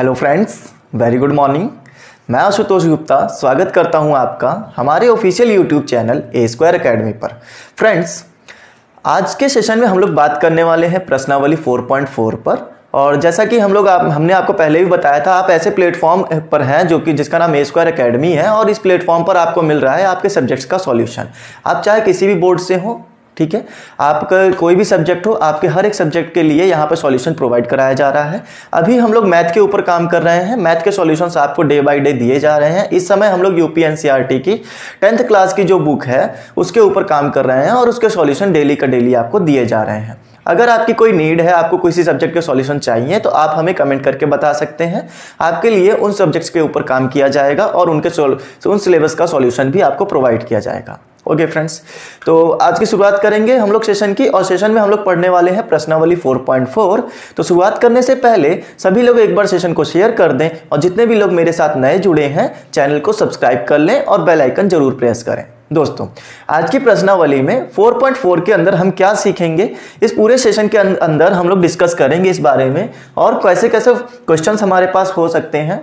Hello friends, very good morning. मैं आशुतोष गुप्ता स्वागत करता हूं आपका हमारे ऑफिशियल यूट्यूब चैनल ए स्क्वायर अकेडमी पर। फ्रेंड्स, आज के सेशन में हम लोग बात करने वाले हैं प्रश्नावली 4.4 पर। और जैसा कि हमने आपको पहले भी बताया था, आप ऐसे प्लेटफॉर्म पर हैं जो कि जिसका नाम ए स्क्वायर अकेडमी है और इस प्लेटफॉर्म पर आपको मिल रहा है आपके सब्जेक्ट्स का सॉल्यूशन। आप चाहे किसी भी बोर्ड से हो, ठीक है, आपका कोई भी सब्जेक्ट हो, आपके हर एक सब्जेक्ट के लिए यहाँ पे सॉल्यूशन प्रोवाइड कराया जा रहा है। अभी हम लोग मैथ के ऊपर काम कर रहे हैं। मैथ के सॉल्यूशंस आपको डे बाय डे दिए जा रहे हैं। इस समय हम लोग यूपी एनसीईआरटी की 10th क्लास की जो बुक है उसके ऊपर काम कर रहे हैं और उसके सॉल्यूशन डेली का डेली आपको दिए जा रहे हैं। अगर आपकी कोई नीड है, आपको किसी सब्जेक्ट के सॉल्यूशन चाहिए, तो आप हमें कमेंट करके बता सकते हैं। आपके लिए उन सब्जेक्ट्स के ऊपर काम किया जाएगा और उन सिलेबस का सॉल्यूशन भी आपको प्रोवाइड किया जाएगा। ओके फ्रेंड्स, तो आज की शुरुआत करेंगे हम लोग सेशन की, और सेशन में हम लोग पढ़ने वाले हैं प्रश्नावली 4.4। तो शुरुआत करने से पहले सभी लोग एक बार सेशन को शेयर कर दें और जितने भी लोग मेरे साथ नए जुड़े हैं चैनल को सब्सक्राइब कर लें और बेल आइकन जरूर प्रेस करें। दोस्तों, आज की प्रश्नावली में 4.4 के अंदर हम क्या सीखेंगे, इस पूरे सेशन के अंदर हम लोग डिस्कस करेंगे इस बारे में, और कैसे कैसे क्वेश्चंस हमारे पास हो सकते हैं,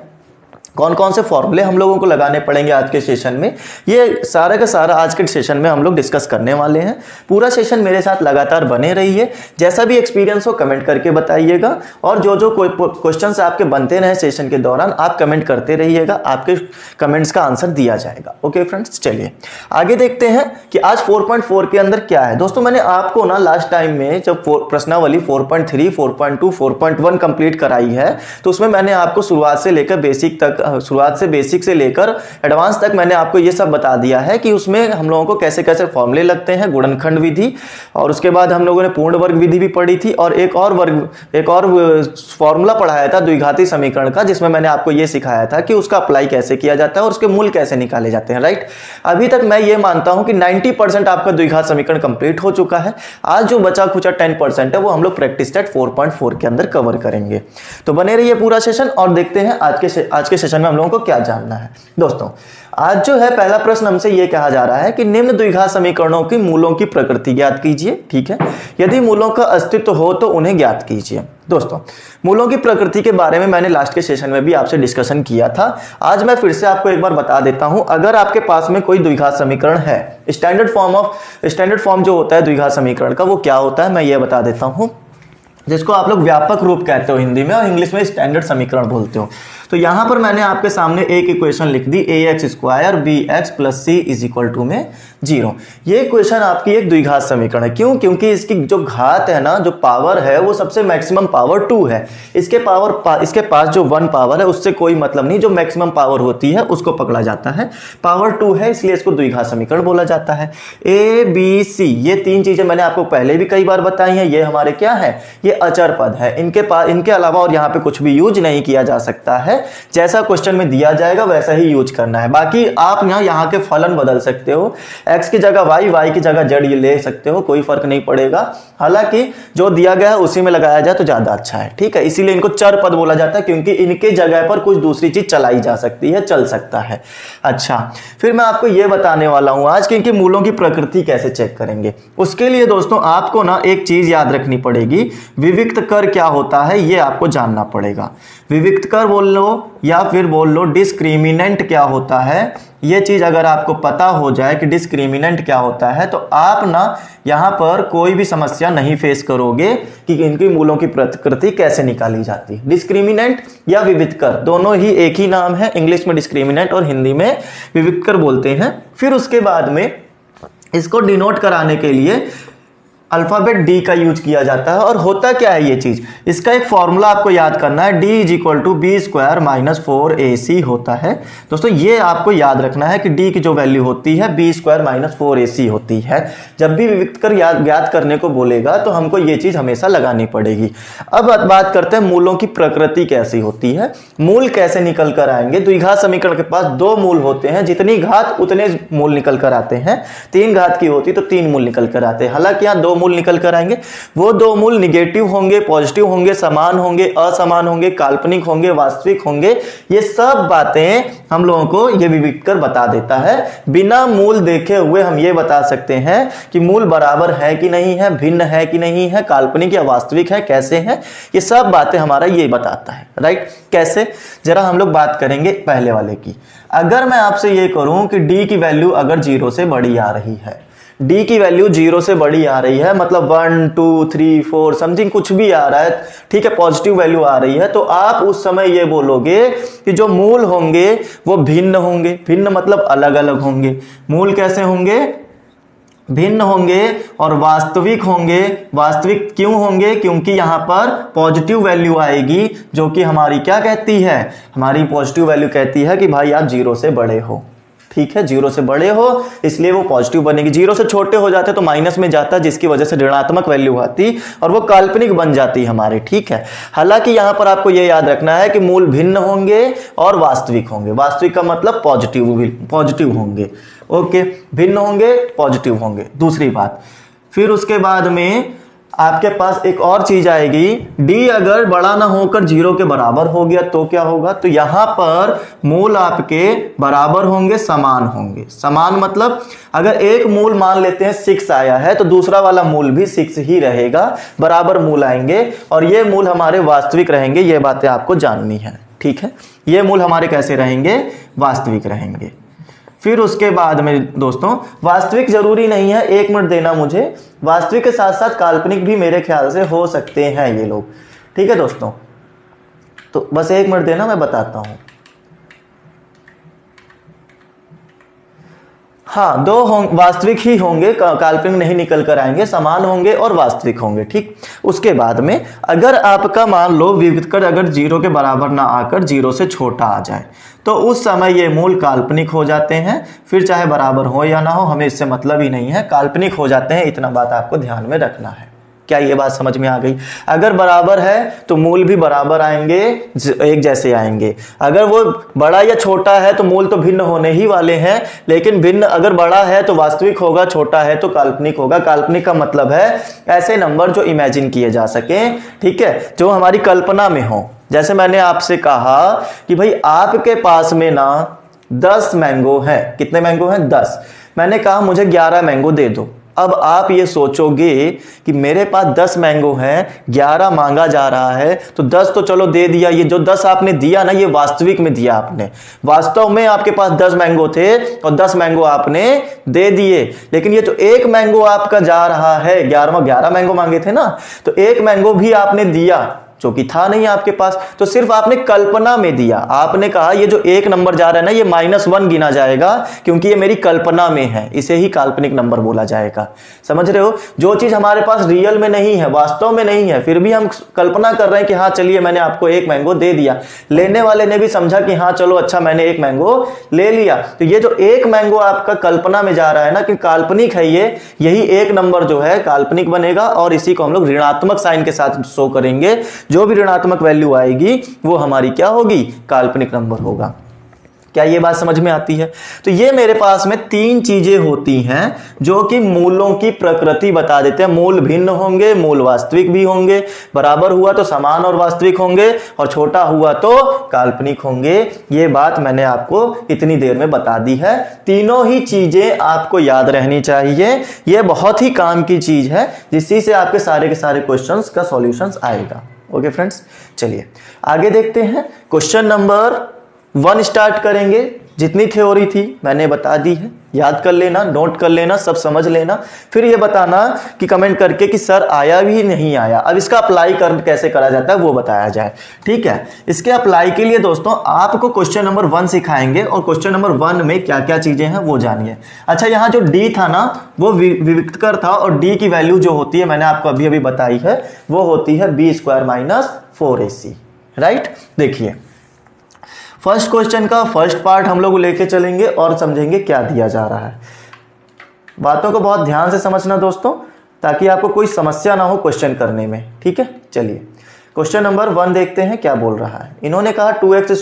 कौन कौन से फॉर्मूले हम लोगों को लगाने पड़ेंगे आज के सेशन में। ये सारा का सारा आज के सेशन में हम लोग डिस्कस करने वाले हैं। पूरा सेशन मेरे साथ लगातार बने रहिए। जैसा भी एक्सपीरियंस हो कमेंट करके बताइएगा, और जो जो कोई क्वेश्चंस आपके बनते रहे सेशन के दौरान आप कमेंट करते रहिएगा, आपके कमेंट्स का आंसर दिया जाएगा। ओके फ्रेंड्स, चलिए आगे देखते हैं कि आज 4.4 के अंदर क्या है। दोस्तों, मैंने आपको ना लास्ट टाइम में जब प्रश्नावली 4.3, 4.2, 4.1 कंप्लीट कराई है, तो उसमें मैंने आपको शुरुआत से लेकर बेसिक से लेकर एडवांस तक मैंने आपको ये सब बता दिया है कि उसमें हम लोगों को कैसे कैसे फॉर्मूले लगते हैं, गुणनखंड विधि, और उसके बाद हम लोगों ने पूर्ण वर्ग विधि भी पढ़ी थी, और एक और फॉर्मूला पढ़ाया था द्विघाती समीकरण का, जिसमें मैंने आपको ये सिखाया था कि उसका अप्लाई कैसे किया जाता है और उसके मूल कैसे निकाले जाते हैं। राइट, अभी तक मैं ये मानता हूं कि 90% आपका द्विघात समीकरण कंप्लीट हो चुका है। आज जो बचा खुचा 10% है वो हम लोग प्रैक्टिस सेट 4.4 के अंदर कवर करेंगे। तो बने रहिए पूरा सेशन और देखते हैं आज के सेशन में हम लोगों को क्या जानना है। दोस्तों, आज जो है पहला प्रश्न हमसे यह कहा जा रहा है कि निम्न द्विघात समीकरणों की मूलों की प्रकृति ज्ञात कीजिए। ठीक है, यदि मूलों का अस्तित्व हो तो उन्हें ज्ञात कीजिए। दोस्तों, मूलों की प्रकृति के बारे में मैंने लास्ट के सेशन में भी आपसे डिस्कशन किया था। आज मैं फिर से आपको एक बार बता देता हूं। अगर आपके पास में कोई द्विघात समीकरण है, स्टैंडर्ड फॉर्म जो होता है द्विघात समीकरण का, वो क्या होता है मैं ये बता देता हूं, जिसको आप लोग व्यापक रूप कहते हो हिंदी में, और इंग्लिश में स्टैंडर्ड समीकरण बोलते हो। तो यहां पर मैंने आपके सामने एक इक्वेशन लिख दी, ax² bx + c = 0। ये इक्वेशन आपकी एक द्विघात समीकरण है। क्यों? क्योंकि इसकी जो घात है ना, जो पावर है, वो सबसे मैक्सिमम पावर 2 है। इसके पास जो 1 पावर है उससे कोई मतलब नहीं, जो मैक्सिमम पावर होती है उसको पकड़ा जाता है। पावर 2 है, इसलिए इसको द्विघात समीकरण बोला जाता है। a b c ये तीन चीजें मैंने आपको पहले भी कई बार बताई हैं। ये हमारे क्या है, ये अचर पद है। इनके अलावा और यहाँ पे कुछ भी यूज नहीं किया जा सकता है। जैसा क्वेश्चन में दिया जाएगा वैसा ही यूज करना है। बाकी आप यहाँ के फलन बदल सकते हो, x की जगह y की जगह z ये ले सकते हो, कोई फर्क नहीं पड़ेगा। हालांकि जो दिया गया है उसी में लगाया जाए तो ज्यादा अच्छा है। ठीक है, इसीलिए इनको चर पद बोला जाता है, क्योंकि इनके जगह पर कुछ दूसरी चीज चलाई जा सकती है, चल सकता है। अच्छा, फिर मैं आपको ये बताने वाला हूं आज कि इनके मूलों की प्रकृति कैसे चेक करेंगे। उसके लिए दोस्तों आपको ना एक चीज याद रखनी पड़ेगी, विविक्त कर क्या होता है ये आपको जानना पड़ेगा। विविक्त कर बोल लो या फिर बोल लो डिस्क्रिमिनेंट क्या होता है। ये चीज अगर आपको पता हो जाए कि डिस्क्रिमिनेंट क्या होता है, तो आप ना यहां पर कोई भी समस्या नहीं फेस करोगे कि इनकी मूलों की प्रकृति कैसे निकाली जाती है। डिस्क्रिमिनेंट या विविक्त कर दोनों ही एक ही नाम है, इंग्लिश में डिस्क्रिमिनेंट और हिंदी में विविक्त कर बोलते हैं। फिर उसके बाद में इसको डिनोट कराने के लिए अल्फाबेट डी का यूज किया जाता है। और होता क्या है ये चीज, इसका एक फॉर्मूला आपको याद करना है, d = b² - 4ac होता है। दोस्तों, ये आपको याद रखना है कि d की जो वैल्यू होती है b² - 4ac होती है। जब भी विविक्त कर ज्ञात करने को बोलेगा तो हमको ये चीज हमेशा लगानी पड़ेगी। अब बात करते हैं मूलों की प्रकृति कैसी होती है, मूल कैसे निकल कर आएंगे। द्विघात समीकरण के पास 2 मूल होते हैं, जितनी घात उतने मूल निकल कर आते हैं। 3 घात की होती तो 3 मूल निकल कर आते हैं। हालांकि यहाँ 2 मूल निकल कर आएंगे। वो 2 मूल निगेटिव होंगे, पॉजिटिव होंगे, समान होंगे, असमान होंगे, काल्पनिक होंगे, वास्तविक होंगे। ये सब बातें हम लोगों को ये विविक्त कर बता देता है। बिना मूल देखे हुए हम ये बता सकते हैं कि मूल बराबर है कि नहीं है, भिन्न है कि नहीं है, काल्पनिक या वास्तविक है, कैसे है, ये सब बातें हमारा ये बताता है। राइट, कैसे, जरा हम लोग बात करेंगे पहले वाले की। अगर मैं आपसे ये करूं कि डी की वैल्यू अगर 0 से बड़ी आ रही है, डी की वैल्यू 0 से बड़ी आ रही है, मतलब 1 2 3 4 समथिंग कुछ भी आ रहा है, ठीक है, पॉजिटिव वैल्यू आ रही है, तो आप उस समय ये बोलोगे कि जो मूल होंगे वो भिन्न होंगे। भिन्न मतलब अलग अलग होंगे। मूल कैसे होंगे? भिन्न होंगे और वास्तविक होंगे। वास्तविक क्यों होंगे? क्योंकि यहां पर पॉजिटिव वैल्यू आएगी, जो कि हमारी क्या कहती है, हमारी पॉजिटिव वैल्यू कहती है कि भाई आप 0 से बड़े हो। ठीक है, 0 से बड़े हो इसलिए वो पॉजिटिव बनेगी। 0 से छोटे हो जाते तो माइनस में जाता, जिसकी वजह से ऋणात्मक वैल्यू आती और वो काल्पनिक बन जाती हमारे। ठीक है, हालांकि यहां पर आपको ये याद रखना है कि मूल भिन्न होंगे और वास्तविक होंगे। वास्तविक का मतलब पॉजिटिव होंगे। ओके, भिन्न होंगे, पॉजिटिव होंगे, दूसरी बात। फिर उसके बाद में आपके पास एक और चीज आएगी, डी अगर बड़ा ना होकर 0 के बराबर हो गया तो क्या होगा? तो यहां पर मूल आपके बराबर होंगे, समान होंगे। समान मतलब अगर एक मूल मान लेते हैं 6 आया है तो दूसरा वाला मूल भी 6 ही रहेगा, बराबर मूल आएंगे और ये मूल हमारे वास्तविक रहेंगे। ये बातें आपको जाननी है। ठीक है, ये मूल हमारे कैसे रहेंगे? वास्तविक रहेंगे। फिर उसके बाद में दोस्तों, वास्तविक जरूरी नहीं है, 1 मिनट देना मुझे। वास्तविक के साथ साथ काल्पनिक भी मेरे ख्याल से हो सकते हैं ये लोग। ठीक है दोस्तों, तो बस 1 मिनट देना, मैं बताता हूं। हाँ, 2 वास्तविक ही होंगे, काल्पनिक नहीं निकल कर आएंगे, समान होंगे और वास्तविक होंगे। ठीक, उसके बाद में अगर आपका मान लो विविक्त कर अगर 0 के बराबर ना आकर 0 से छोटा आ जाए तो उस समय ये मूल काल्पनिक हो जाते हैं। फिर चाहे बराबर हो या ना हो, हमें इससे मतलब ही नहीं है, काल्पनिक हो जाते हैं। इतना बात आपको ध्यान में रखना है। क्या ये बात समझ में आ गई? अगर बराबर है तो मूल भी बराबर आएंगे, एक जैसे आएंगे। अगर वो बड़ा या छोटा है तो मूल तो भिन्न होने ही वाले हैं, लेकिन भिन्न अगर बड़ा है तो वास्तविक होगा, छोटा है तो काल्पनिक होगा। काल्पनिक का मतलब है ऐसे नंबर जो इमेजिन किए जा सके, ठीक है, जो हमारी कल्पना में हो। जैसे मैंने आपसे कहा कि भाई आपके पास में ना 10 मैंगो है। कितने मैंगो हैं? 10। मैंने कहा मुझे 11 मैंगो दे दो। अब आप ये सोचोगे कि मेरे पास 10 मैंगो हैं, 11 मांगा जा रहा है, तो 10 तो चलो दे दिया। ये जो 10 आपने दिया ना, ये वास्तविक में दिया आपने। वास्तव में आपके पास 10 मैंगो थे और 10 मैंगो आपने दे दिए। लेकिन ये जो 1 मैंगो आपका जा रहा है, 11 मैंगो मांगे थे ना, तो 1 मैंगो भी आपने दिया जो कि था नहीं आपके पास, तो सिर्फ आपने कल्पना में दिया। आपने कहा ये जो 1 नंबर जा रहा है ना, ये -1 गिना जाएगा क्योंकि ये मेरी कल्पना में है, इसे ही काल्पनिक नंबर बोला जाएगा। समझ रहे हो? जो चीज हमारे पास रियल में नहीं है, वास्तव में नहीं है, फिर भी हम कल्पना कर रहे हैं कि हाँ चलिए मैंने आपको 1 मैंगो दे दिया। लेने वाले ने भी समझा कि हाँ चलो अच्छा मैंने 1 मैंगो ले लिया। तो ये जो 1 मैंगो आपका कल्पना में जा रहा है ना, कि काल्पनिक है ये, यही 1 नंबर जो है काल्पनिक बनेगा और इसी को हम लोग ऋणात्मक साइन के साथ शो करेंगे। जो भी ऋणात्मक वैल्यू आएगी वो हमारी क्या होगी? काल्पनिक नंबर होगा। क्या ये बात समझ में आती है? तो ये मेरे पास में 3 चीजें होती हैं जो कि मूलों की प्रकृति बता देते हैं। मूल भिन्न होंगे, मूल वास्तविक भी होंगे, बराबर हुआ तो समान और वास्तविक होंगे, और छोटा हुआ तो काल्पनिक होंगे। ये बात मैंने आपको इतनी देर में बता दी है। तीनों ही चीजें आपको याद रहनी चाहिए। ये बहुत ही काम की चीज है, जिससे से आपके सारे के सारे क्वेश्चंस का सॉल्यूशंस आएगा। ओके फ्रेंड्स, चलिए आगे देखते हैं। क्वेश्चन नंबर 1 स्टार्ट करेंगे। जितनी थ्योरी थी मैंने बता दी है, याद कर लेना, नोट कर लेना, सब समझ लेना। फिर ये बताना कि कमेंट करके कि सर आया भी नहीं आया। अब इसका अप्लाई कैसे करा जाता है वो बताया जाए। ठीक है, इसके अप्लाई के लिए दोस्तों आपको क्वेश्चन नंबर 1 सिखाएंगे और क्वेश्चन नंबर 1 में क्या क्या चीजें हैं वो जानिए। अच्छा, यहाँ जो डी था ना वो विविक्तकर था, और डी की वैल्यू जो होती है मैंने आपको अभी अभी बताई है, वो होती है b² - 4ac। राइट, देखिए फर्स्ट क्वेश्चन का फर्स्ट पार्ट हम लोग लेके चलेंगे और समझेंगे क्या दिया जा रहा है। बातों को बहुत ध्यान से समझना दोस्तों, ताकि आपको कोई समस्या ना हो क्वेश्चन करने में। ठीक है, चलिए क्वेश्चन नंबर 1 देखते हैं क्या बोल रहा है। इन्होंने कहा 2x²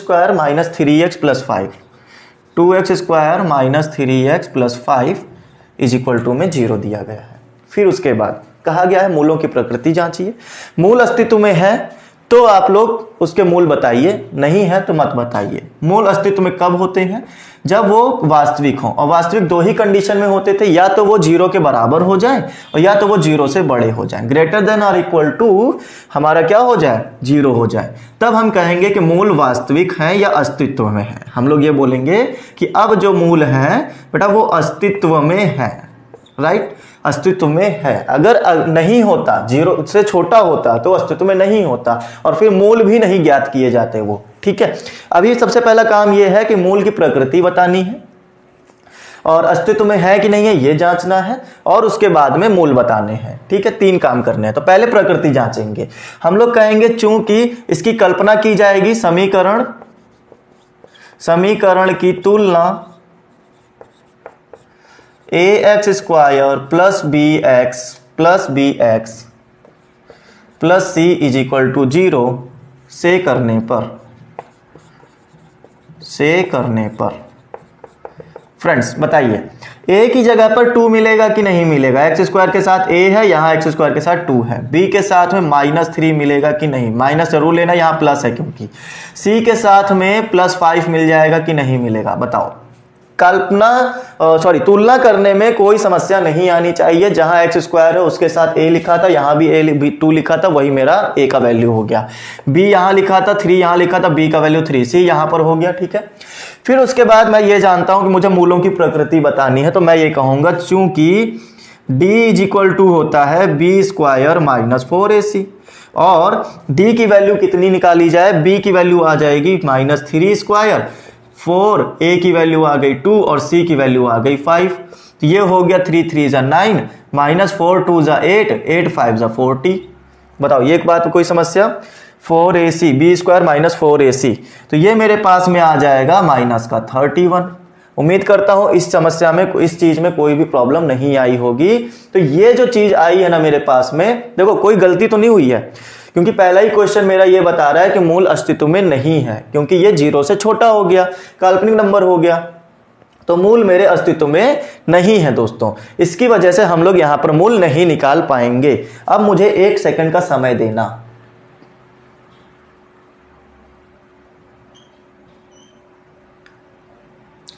- 3x + 5, 2x² - 3x + 5 = में 0 दिया गया है। फिर उसके बाद कहा गया है मूलों की प्रकृति जांचिए। मूल अस्तित्व में है तो आप लोग उसके मूल बताइए, नहीं है तो मत बताइए। मूल अस्तित्व में कब होते हैं? जब वो वास्तविक हो, और वास्तविक दो ही कंडीशन में होते थे, या तो वो 0 के बराबर हो जाए और या तो वो 0 से बड़े हो जाए। ग्रेटर देन और इक्वल टू हमारा क्या हो जाए? 0 हो जाए, तब हम कहेंगे कि मूल वास्तविक है या अस्तित्व में है। हम लोग ये बोलेंगे कि अब जो मूल है बेटा वो अस्तित्व में है, राइट, अस्तित्व में है। अगर नहीं होता, 0 से छोटा होता तो अस्तित्व में नहीं होता और फिर मूल भी नहीं ज्ञात किए जाते वो, ठीक है। अभी सबसे पहला काम ये है कि मूल की प्रकृति बतानी है और अस्तित्व में है कि नहीं है ये जांचना है और उसके बाद में मूल बताने हैं, ठीक है। 3 काम करने हैं। तो पहले प्रकृति जांचेंगे। हम लोग कहेंगे चूंकि इसकी कल्पना की जाएगी समीकरण की तुलना ax square plus B X plus C is equal to 0 से करने पर फ्रेंड्स बताइए, a की जगह पर 2 मिलेगा कि नहीं मिलेगा? x स्क्वायर के साथ a है, यहाँ x स्क्वायर के साथ 2 है। b के साथ में -3 मिलेगा कि नहीं? माइनस जरूर लेना, यहाँ प्लस है क्योंकि। c के साथ में +5 मिल जाएगा कि नहीं मिलेगा? बताओ। तुलना करने में कोई समस्या नहीं आनी चाहिए। जहां x स्क्वायर है उसके साथ a लिखा था, यहां भी a 2 लिखा था, वही मेरा a का वैल्यू हो गया। b यहां लिखा था, 3 यहां लिखा था, b का वैल्यू 3, c यहां पर हो गया, ठीक है। फिर उसके बाद मैं ये जानता हूं कि मुझे मूलों की प्रकृति बतानी है, तो मैं ये कहूंगा चूंकि d इज इक्वल टू होता है b स्क्वायर माइनस 4ac और d की वैल्यू कितनी निकाली जाए? b की वैल्यू आ जाएगी -3 स्क्वायर, 4, a की वैल्यू आ गई 2 और c की वैल्यू आ गई 5। तो ये हो गया 3 3 जा 9 -4 2 जा 8 8 5 जा 40। बताओ ये एक बात कोई समस्या? 4ac b square minus 4ac, तो ये मेरे पास में आ जाएगा माइनस का 31। उम्मीद करता हूं इस समस्या में, इस चीज में कोई भी प्रॉब्लम नहीं आई होगी। तो ये जो चीज आई है ना मेरे पास में, देखो कोई गलती तो नहीं हुई है, क्योंकि पहला ही क्वेश्चन मेरा ये बता रहा है कि मूल अस्तित्व में नहीं है, क्योंकि ये 0 से छोटा हो गया, काल्पनिक नंबर हो गया, तो मूल मेरे अस्तित्व में नहीं है दोस्तों। इसकी वजह से हम लोग यहां पर मूल नहीं निकाल पाएंगे। अब मुझे 1 सेकंड का समय देना।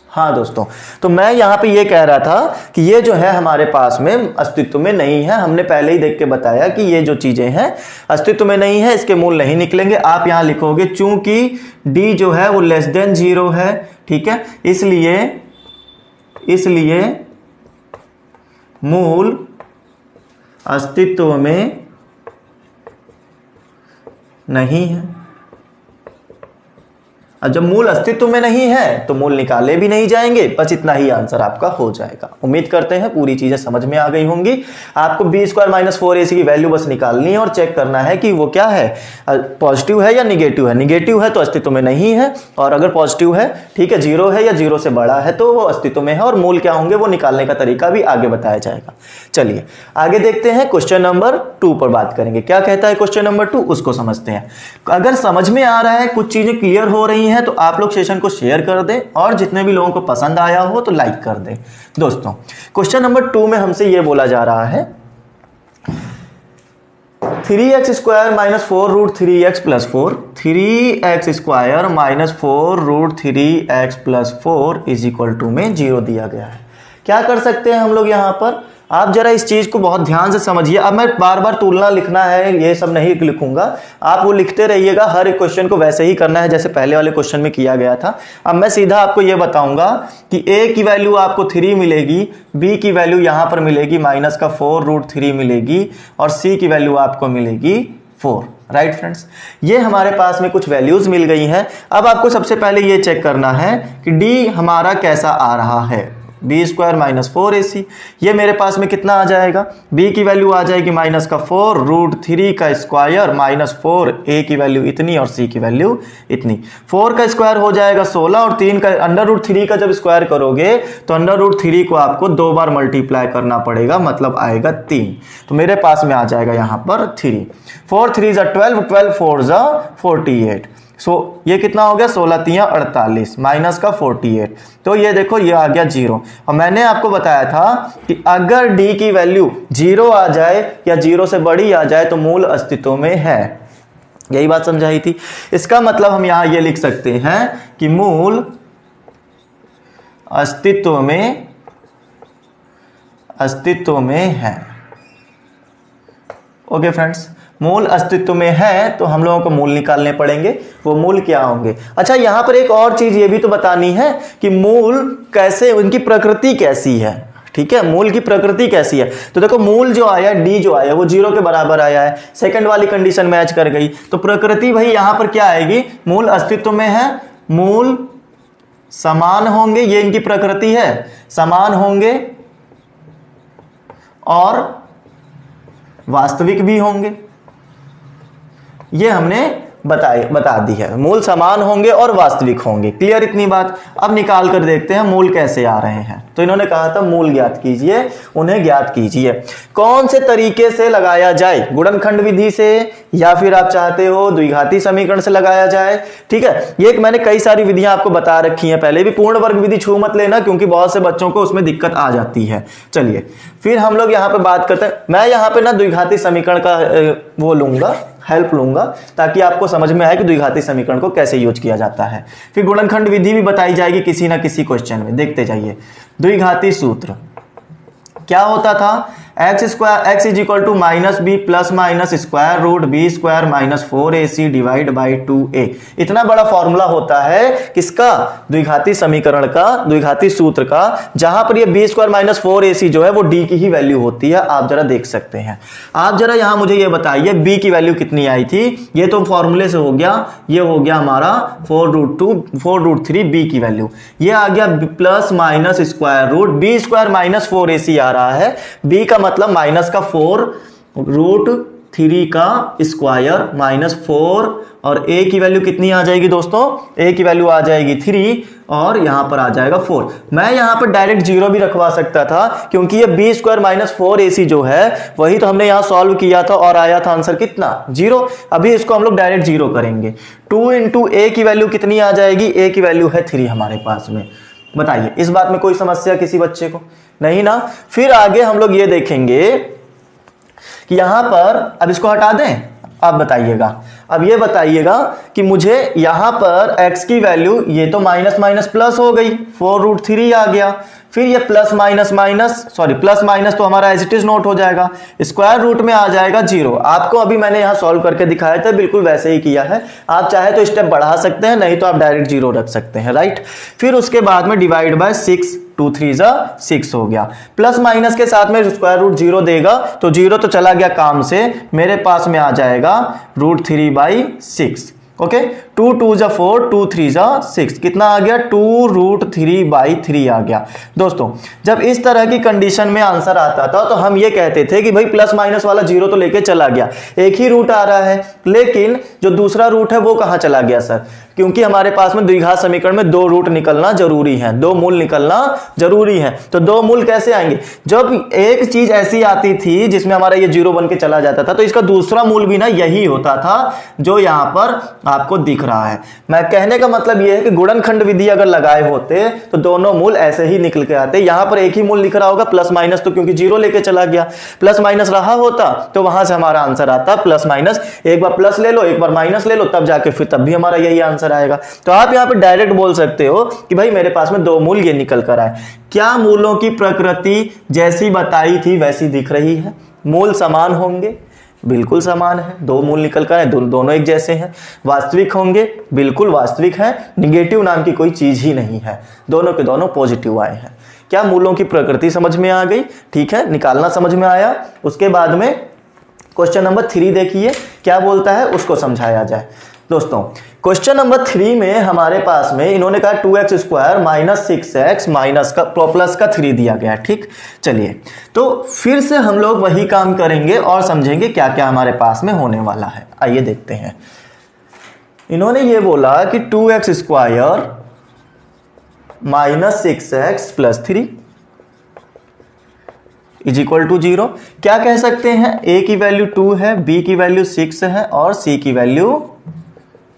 हाँ दोस्तों, तो मैं यहाँ पे ये कह रहा था कि ये जो है हमारे पास में अस्तित्व में नहीं है। हमने पहले ही देख के बताया कि ये जो चीजें हैं अस्तित्व में नहीं है, इसके मूल नहीं निकलेंगे। आप यहाँ लिखोगे चूंकि d जो है वो लेस देन 0 है, ठीक है, इसलिए मूल अस्तित्व में नहीं है। और जब मूल अस्तित्व में नहीं है तो मूल निकाले भी नहीं जाएंगे। बस इतना ही आंसर आपका हो जाएगा। उम्मीद करते हैं पूरी चीजें समझ में आ गई होंगी। आपको b स्क्वायर माइनस 4ac की वैल्यू बस निकालनी है और चेक करना है कि वो क्या है, पॉजिटिव है या निगेटिव है। निगेटिव है तो अस्तित्व में नहीं है, और अगर पॉजिटिव है, ठीक है, 0 है या 0 से बड़ा है तो वो अस्तित्व में है। और मूल क्या होंगे वो निकालने का तरीका भी आगे बताया जाएगा। चलिए आगे देखते हैं, क्वेश्चन नंबर 2 पर बात करेंगे। क्या कहता है क्वेश्चन नंबर 2, उसको समझते हैं। अगर समझ में आ रहा है, कुछ चीजें क्लियर हो रही है तो आप लोग सेशन को शेयर कर दें, और जितने भी लोगों को पसंद आया हो तो लाइक कर दें। दोस्तों क्वेश्चन नंबर 2 में हमसे यह बोला जा रहा है 3x square minus 4 root 3x plus 4, 3x square minus 4 root 3x plus 4 is equal to में 0 दिया गया है। क्या कर सकते हैं हम लोग यहाँ पर? आप जरा इस चीज को बहुत ध्यान से समझिए। अब मैं बार बार तुलना लिखना है ये सब नहीं लिखूंगा, आप वो लिखते रहिएगा। हर एक क्वेश्चन को वैसे ही करना है जैसे पहले वाले क्वेश्चन में किया गया था। अब मैं सीधा आपको ये बताऊंगा कि a की वैल्यू आपको 3 मिलेगी, b की वैल्यू यहां पर मिलेगी माइनस का 4 रूट 3 मिलेगी, और c की वैल्यू आपको मिलेगी 4। राइट फ्रेंड्स, ये हमारे पास में कुछ वैल्यूज मिल गई हैं। अब आपको सबसे पहले ये चेक करना है कि d हमारा कैसा आ रहा है। बी स्क्वायर माइनस 4ac, ये मेरे पास में कितना आ जाएगा? b की वैल्यू आ जाएगी माइनस का 4 रूट 3 का स्क्वायर माइनस 4, a की वैल्यू इतनी और c की वैल्यू इतनी। 4 का स्क्वायर हो जाएगा 16, और 3 का अंडर रूट 3 का जब स्क्वायर करोगे तो अंडर रूट 3 को आपको 2 बार मल्टीप्लाई करना पड़ेगा, मतलब आएगा 3। तो मेरे पास में आ जाएगा यहाँ पर 3। 4 3 12, 12 4 48, सो ये कितना हो गया, 16 तियां 48 माइनस का 48, तो ये देखो ये आ गया 0। और मैंने आपको बताया था कि अगर d की वैल्यू 0 आ जाए या 0 से बड़ी आ जाए तो मूल अस्तित्व में है, यही बात समझाई थी। इसका मतलब हम यहां ये लिख सकते हैं कि मूल अस्तित्व में है। ओके फ्रेंड्स, मूल अस्तित्व में है तो हम लोगों को मूल निकालने पड़ेंगे। वो मूल क्या होंगे? अच्छा, यहां पर एक और चीज ये भी तो बतानी है कि मूल कैसे, उनकी प्रकृति कैसी है। ठीक है, मूल की प्रकृति कैसी है? तो देखो मूल जो आया, डी जो आया वो 0 के बराबर आया है, सेकंड वाली कंडीशन मैच कर गई। तो प्रकृति भाई यहां पर क्या आएगी, मूल अस्तित्व में है, मूल समान होंगे, ये इनकी प्रकृति है, समान होंगे और वास्तविक भी होंगे। ये हमने बता दी है, मूल समान होंगे और वास्तविक होंगे। क्लियर इतनी बात? अब निकाल कर देखते हैं मूल कैसे आ रहे हैं। तो इन्होंने कहा था मूल ज्ञात कीजिए, उन्हें ज्ञात कीजिए। कौन से तरीके से लगाया जाए? गुणनखंड विधि से, या फिर आप चाहते हो द्विघाती समीकरण से लगाया जाए। ठीक है, ये मैंने कई सारी विधियां आपको बता रखी हैं पहले भी। पूर्ण वर्ग विधि छू मत लेना, क्योंकि बहुत से बच्चों को उसमें दिक्कत आ जाती है। चलिए फिर हम लोग यहाँ पे बात करते हैं। मैं यहाँ पे ना द्विघाती समीकरण का वो लूंगा, हेल्प लूंगा, ताकि आपको समझ में आए कि द्विघाती समीकरण को कैसे यूज किया जाता है। फिर गुणनखंड विधि भी बताई जाएगी किसी ना किसी क्वेश्चन में, देखते जाइए। द्विघाती सूत्र क्या होता था? X is equal to minus B plus minus square root B square minus 4ac divide by 2a। इतना बड़ा फॉर्मूला होता है किसका? द्विघाती समीकरण का, द्विघाती सूत्र का, जहां पर ये बी स्क्वायर माइनस 4ac जो है वो डी की ही वैल्यू होती है। आप जरा देख सकते हैं। आप जरा यहां मुझे ये बताइए बी की वैल्यू कितनी आई थी? ये तो फॉर्मूले से हो गया, ये हो गया हमारा 4√3 बी की वैल्यू। ये आ गया plus minus square root B square minus 4ac आ रहा है। बी का मतलब माइनस का 4√3 का स्क्वायर माइनस 4, और a की वैल्यू कितनी आ जाएगी दोस्तों? a की वैल्यू आ जाएगी 3 और यहां पर आ जाएगा 4। मैं यहां पर डायरेक्ट 0 भी रखवा सकता था, क्योंकि ये बी स्क्वायर माइनस 4ac जो है वही तो हमने यहां सॉल्व किया था और आया था आंसर कितना? 0। अभी इसको हम लोग डायरेक्ट 0 करेंगे। 2 इंटू a की वैल्यू कितनी आ जाएगी? a की वैल्यू है 3 हमारे पास में। बताइए इस बात में कोई समस्या किसी बच्चे को? नहीं ना। फिर आगे हम लोग ये देखेंगे कि यहां पर, अब इसको हटा दें, आप बताइएगा। अब ये बताइएगा कि मुझे यहां पर x की वैल्यू, ये तो माइनस माइनस प्लस हो गई, 4√3 आ गया। फिर ये प्लस माइनस प्लस माइनस तो हमारा एज इट इज नोट हो जाएगा, स्क्वायर रूट में आ जाएगा 0। आपको अभी मैंने यहां सॉल्व करके दिखाया था, बिल्कुल वैसे ही किया है। आप चाहे तो स्टेप बढ़ा सकते हैं, नहीं तो आप डायरेक्ट 0 रख सकते हैं, राइट। फिर उसके बाद में डिवाइड बाय 6, 2 3 6 हो गया। प्लस माइनस के साथ में स्क्वायर रूट 0 देगा तो 0 तो चला गया काम से, मेरे पास में आ जाएगा √3/6। ओके, 2 2 4, 2 3 6, कितना आ गया? 2√3/3 आ गया। दोस्तों जब इस तरह की कंडीशन में आंसर आता था तो हम ये कहते थे कि भाई प्लस माइनस वाला 0 तो लेके चला गया, एक ही रूट आ रहा है, लेकिन जो दूसरा रूट है वो कहां चला गया सर? क्योंकि हमारे पास में द्विघात समीकरण में 2 रूट निकलना जरूरी है, 2 मूल निकलना जरूरी है। तो 2 मूल कैसे आएंगे? जब एक चीज ऐसी आती थी जिसमें हमारा ये 0 बन के चला जाता था, तो इसका दूसरा मूल भी ना यही होता था जो यहां पर आपको दिख रहा है। मैं कहने का मतलब यह है कि गुणनखंड विधि अगर लगाए होते तो दोनों मूल ऐसे ही निकल के आते। यहां पर एक ही मूल लिख रहा होगा, प्लस माइनस तो क्योंकि 0 लेके चला गया, प्लस माइनस रहा होता तो वहां से हमारा आंसर आता प्लस माइनस। एक बार प्लस ले लो, एक बार माइनस ले लो, तब जाके फिर तब भी हमारा यही आंसर आएगा। तो आप यहां पे डायरेक्ट बोल सकते हो कि भाई मेरे पास में 2 मूल ये निकल कर आए। क्या मूलों की प्रकृति जैसी बताई थी वैसी दिख रही है? मूल समान होंगे, बिल्कुल समान है, 2 मूल निकल कर आए, दोनों एक जैसे हैं। वास्तविक होंगे, बिल्कुल वास्तविक है, निगेटिव नाम की कोई चीज ही नहीं है, दोनों के दोनों पॉजिटिव आए हैं। क्या मूलों की प्रकृति समझ में आ गई? ठीक है, निकालना समझ में आया। उसके बाद में क्वेश्चन नंबर 3 देखिए क्या बोलता है, उसको समझाया जाए। दोस्तों क्वेश्चन नंबर 3 में हमारे पास में इन्होंने कहा 2x² माइनस 6x माइनस का प्लस का 3 दिया गया। ठीक, चलिए तो फिर से हम लोग वही काम करेंगे और समझेंगे क्या क्या हमारे पास में होने वाला है। आइए देखते हैं। इन्होंने ये बोला कि 2x² minus 6x plus 3 is equal to 0। क्या कह सकते हैं? a की वैल्यू 2 है, b की वैल्यू 6 है और c की वैल्यू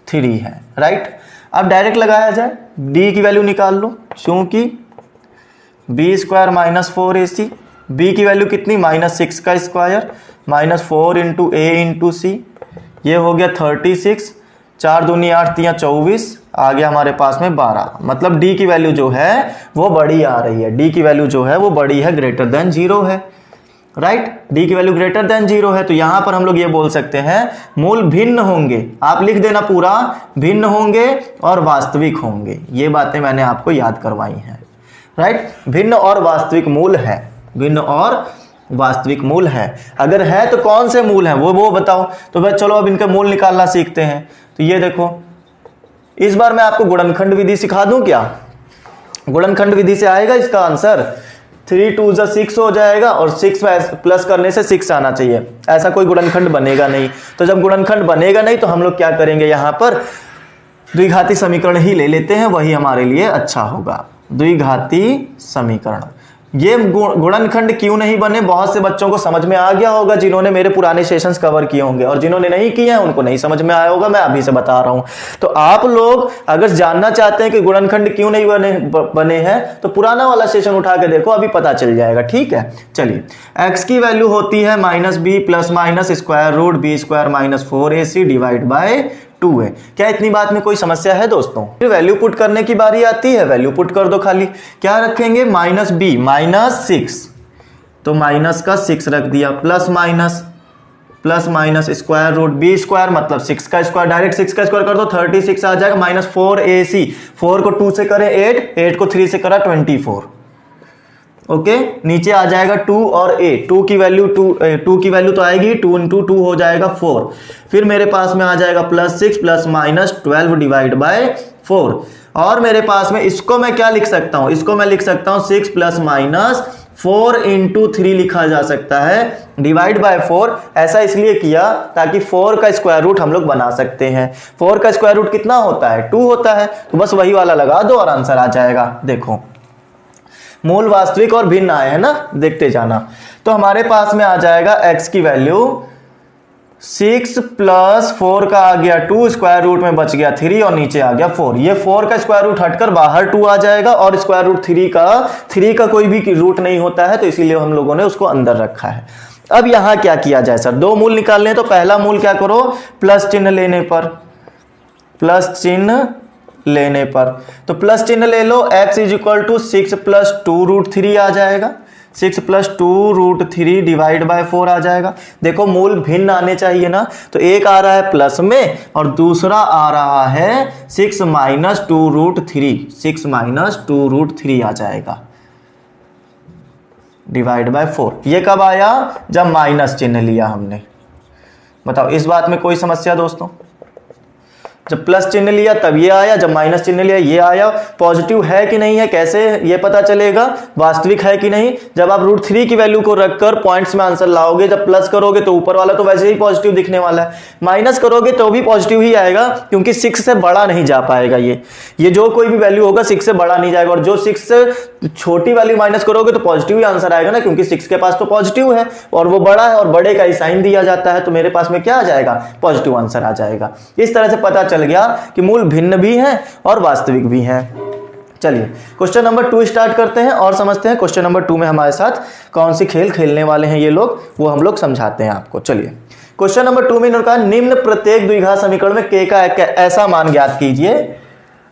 3 है, राइट। अब डायरेक्ट लगाया जाए, d की वैल्यू निकाल लो, चूंकि B square minus 4ac, b की वैल्यू कितनी -6 का square -4 into A into C, ये हो गया 36, 4 दूनी 8 3 24, आ गया हमारे पास में 12। मतलब d की वैल्यू जो है वो बड़ी आ रही है, d की वैल्यू जो है वो बड़ी है, ग्रेटर देन 0 है, राइट। d की वैल्यू ग्रेटर देन 0 है, तो यहां पर हम लोग ये बोल सकते हैं मूल भिन्न होंगे। आप लिख देना पूरा, भिन्न होंगे और वास्तविक होंगे। ये बातें मैंने आपको याद करवाई हैं, राइट। भिन्न और वास्तविक मूल है, भिन्न और वास्तविक मूल है। अगर है तो कौन से मूल हैं वो बताओ। तो भाई चलो अब इनके मूल निकालना सीखते हैं। तो ये देखो, इस बार मैं आपको गुणनखंड विधि सिखा दूं क्या? गुणनखंड विधि से आएगा इसका आंसर, 3 2 6 हो जाएगा और 6 प्लस करने से 6 आना चाहिए। ऐसा कोई गुणनखंड बनेगा नहीं। तो जब गुणनखंड बनेगा नहीं तो हम लोग क्या करेंगे, यहां पर द्विघाती समीकरण ही ले लेते हैं, वही हमारे लिए अच्छा होगा। द्विघाती समीकरण, ये गुणनखंड क्यों नहीं बने, बहुत से बच्चों को समझ में आ गया होगा जिन्होंने मेरे पुराने सेशंस कवर किए होंगे, और जिन्होंने नहीं किए हैं उनको नहीं समझ में आया होगा, मैं अभी से बता रहा हूं। तो आप लोग अगर जानना चाहते हैं कि गुणनखंड क्यों नहीं बने हैं तो पुराना वाला सेशन उठा के देखो, अभी पता चल जाएगा, ठीक है। चलिए, x की वैल्यू होती है -b plus minus square root b square minus 4ac divide by 2 है। क्या इतनी बात में कोई समस्या है दोस्तों? फिर वैल्यू पुट करने की बारी आती है, वैल्यू पुट कर दो खाली। क्या रखेंगे, -b -6, तो माइनस का 6 रख दिया, plus minus square root b square मतलब 6 का स्क्वायर, डायरेक्ट 6 का स्क्वायर कर दो 36 आ जाएगा, -4ac, 4 को 2 से करे 8, 8 को 3 से करा 24, ओके। नीचे आ जाएगा 2 और a, 2 की वैल्यू तो आएगी, 2 इंटू 2 हो जाएगा 4। फिर मेरे पास में आ जाएगा +6 प्लस माइनस 12 डिवाइड बाय 4। और मेरे पास में इसको मैं क्या लिख सकता हूं, इसको मैं लिख सकता हूं 6 प्लस माइनस 4 इंटू 3 लिखा जा सकता है, डिवाइड बाय 4। ऐसा इसलिए किया ताकि 4 का स्क्वायर रूट हम लोग बना सकते हैं। 4 का स्क्वायर रूट कितना होता है, 2 होता है, तो बस वही वाला लगा दो और आंसर आ जाएगा। देखो, मूल, वास्तविक और भिन्न आए हैं ना, देखते जाना। तो हमारे पास में आ जाएगा x की वैल्यू 6 प्लस 4 का आ गया 2, स्क्वायर रूट में बच गया 3 और नीचे आ गया 4। ये 4 का स्क्वायर रूट हटकर बाहर 2 आ जाएगा, और स्क्वायर रूट 3 का कोई भी रूट नहीं होता है, तो इसीलिए हम लोगों ने उसको अंदर रखा है। अब यहां क्या किया जाए सर, दो मूल निकालने, तो पहला मूल क्या करो, प्लस चिन्ह लेने पर, तो प्लस चिन्ह ले लो, x is equal to 6 plus 2 root 3 आ जाएगा, 6 प्लस 2 रूट 3 डिवाइड बाय 4 आ जाएगा। देखो मूल भिन्न आने चाहिए ना, तो एक आ रहा है प्लस में और दूसरा आ रहा है 6 माइनस 2 रूट 3, 6 माइनस 2 रूट 3 आ जाएगा डिवाइड बाय 4। ये कब आया, जब माइनस चिन्ह लिया हमने। बताओ इस बात में कोई समस्या दोस्तों? जब प्लस चिन्ह लिया तब ये आया, जब माइनस चिन्ह लिया ये आया। पॉजिटिव है कि नहीं है कैसे ये पता चलेगा, वास्तविक है कि नहीं, जब आप √3 की वैल्यू को रखकर पॉइंट्स में आंसर लाओगे। जब प्लस करोगे तो ऊपर वाला तो वैसे ही पॉजिटिव दिखने वाला है, माइनस करोगे तो भी पॉजिटिव ही आएगा, क्योंकि 6 से बड़ा नहीं जा पाएगा। ये जो कोई भी वैल्यू होगा 6 से बड़ा नहीं जाएगा, और जो 6 से छोटी वैल्यू माइनस करोगे तो पॉजिटिव ही आंसर आएगा ना, क्योंकि 6 के पास तो पॉजिटिव है और वो बड़ा है और बड़े का ही साइन दिया जाता है, तो मेरे पास में क्या आ जाएगा, पॉजिटिव आंसर आ जाएगा। इस तरह से पता चल गया कि मूल भिन्न भी हैं और वास्तविक भी हैं। चलिए क्वेश्चन नंबर 2 स्टार्ट करते हैं और समझते हैं क्वेश्चन नंबर 2 में हमारे साथ कौन सी खेल खेलने वाले हैं ये लोग, वो हम लोग समझाते हैं आपको। चलिए क्वेश्चन नंबर 2 में इन्होंने कहा निम्न प्रत्येक द्विघात समीकरण में k का ऐसा मान ज्ञात कीजिए,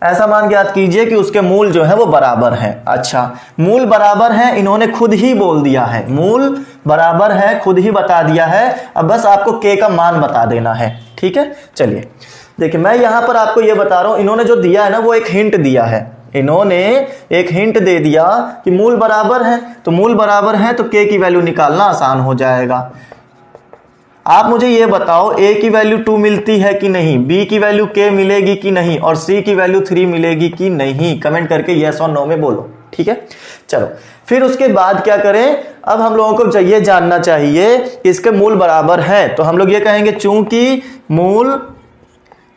ऐसा मान ज्ञात कीजिए कि उसके मूल जो है वो बराबर है। अच्छा, मूल बराबर है, इन्होंने खुद ही बोल दिया है, मूल बराबर है, खुद ही बता दिया है। अब बस आपको k का मान बता देना है, ठीक है। चलिए देखिए मैं यहां पर आपको ये बता रहा हूं, इन्होंने जो दिया है ना वो एक हिंट दिया है, इन्होंने एक हिंट दे दिया कि मूल बराबर है, तो मूल बराबर है तो k की वैल्यू निकालना आसान हो जाएगा। आप मुझे ये बताओ a की वैल्यू 2 मिलती है कि नहीं, b की वैल्यू k मिलेगी कि नहीं, और c की वैल्यू 3 मिलेगी कि नहीं, कमेंट करके यस और नो में बोलो, ठीक है। चलो फिर उसके बाद क्या करें, अब हम लोगों को ये जानना चाहिए कि इसके मूल बराबर है, तो हम लोग ये कहेंगे चूंकि मूल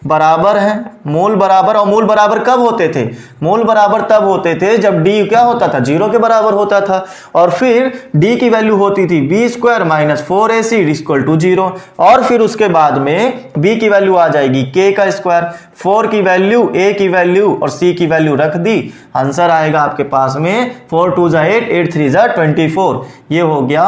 बराबर है, मूल बराबर, और मूल बराबर कब होते थे? मूल बराबर तब होते थे जब d क्या होता था? 0 के बराबर होता था। और फिर d की वैल्यू होती थी b square minus 4ac equal to 0, और फिर उसके बाद में b की वैल्यू आ जाएगी k का स्क्वायर, 4 की वैल्यू, a की वैल्यू और c की वैल्यू रख दी, आंसर आएगा आपके पास में 4 2 जा 8, 8 3 जा 24, ये हो गया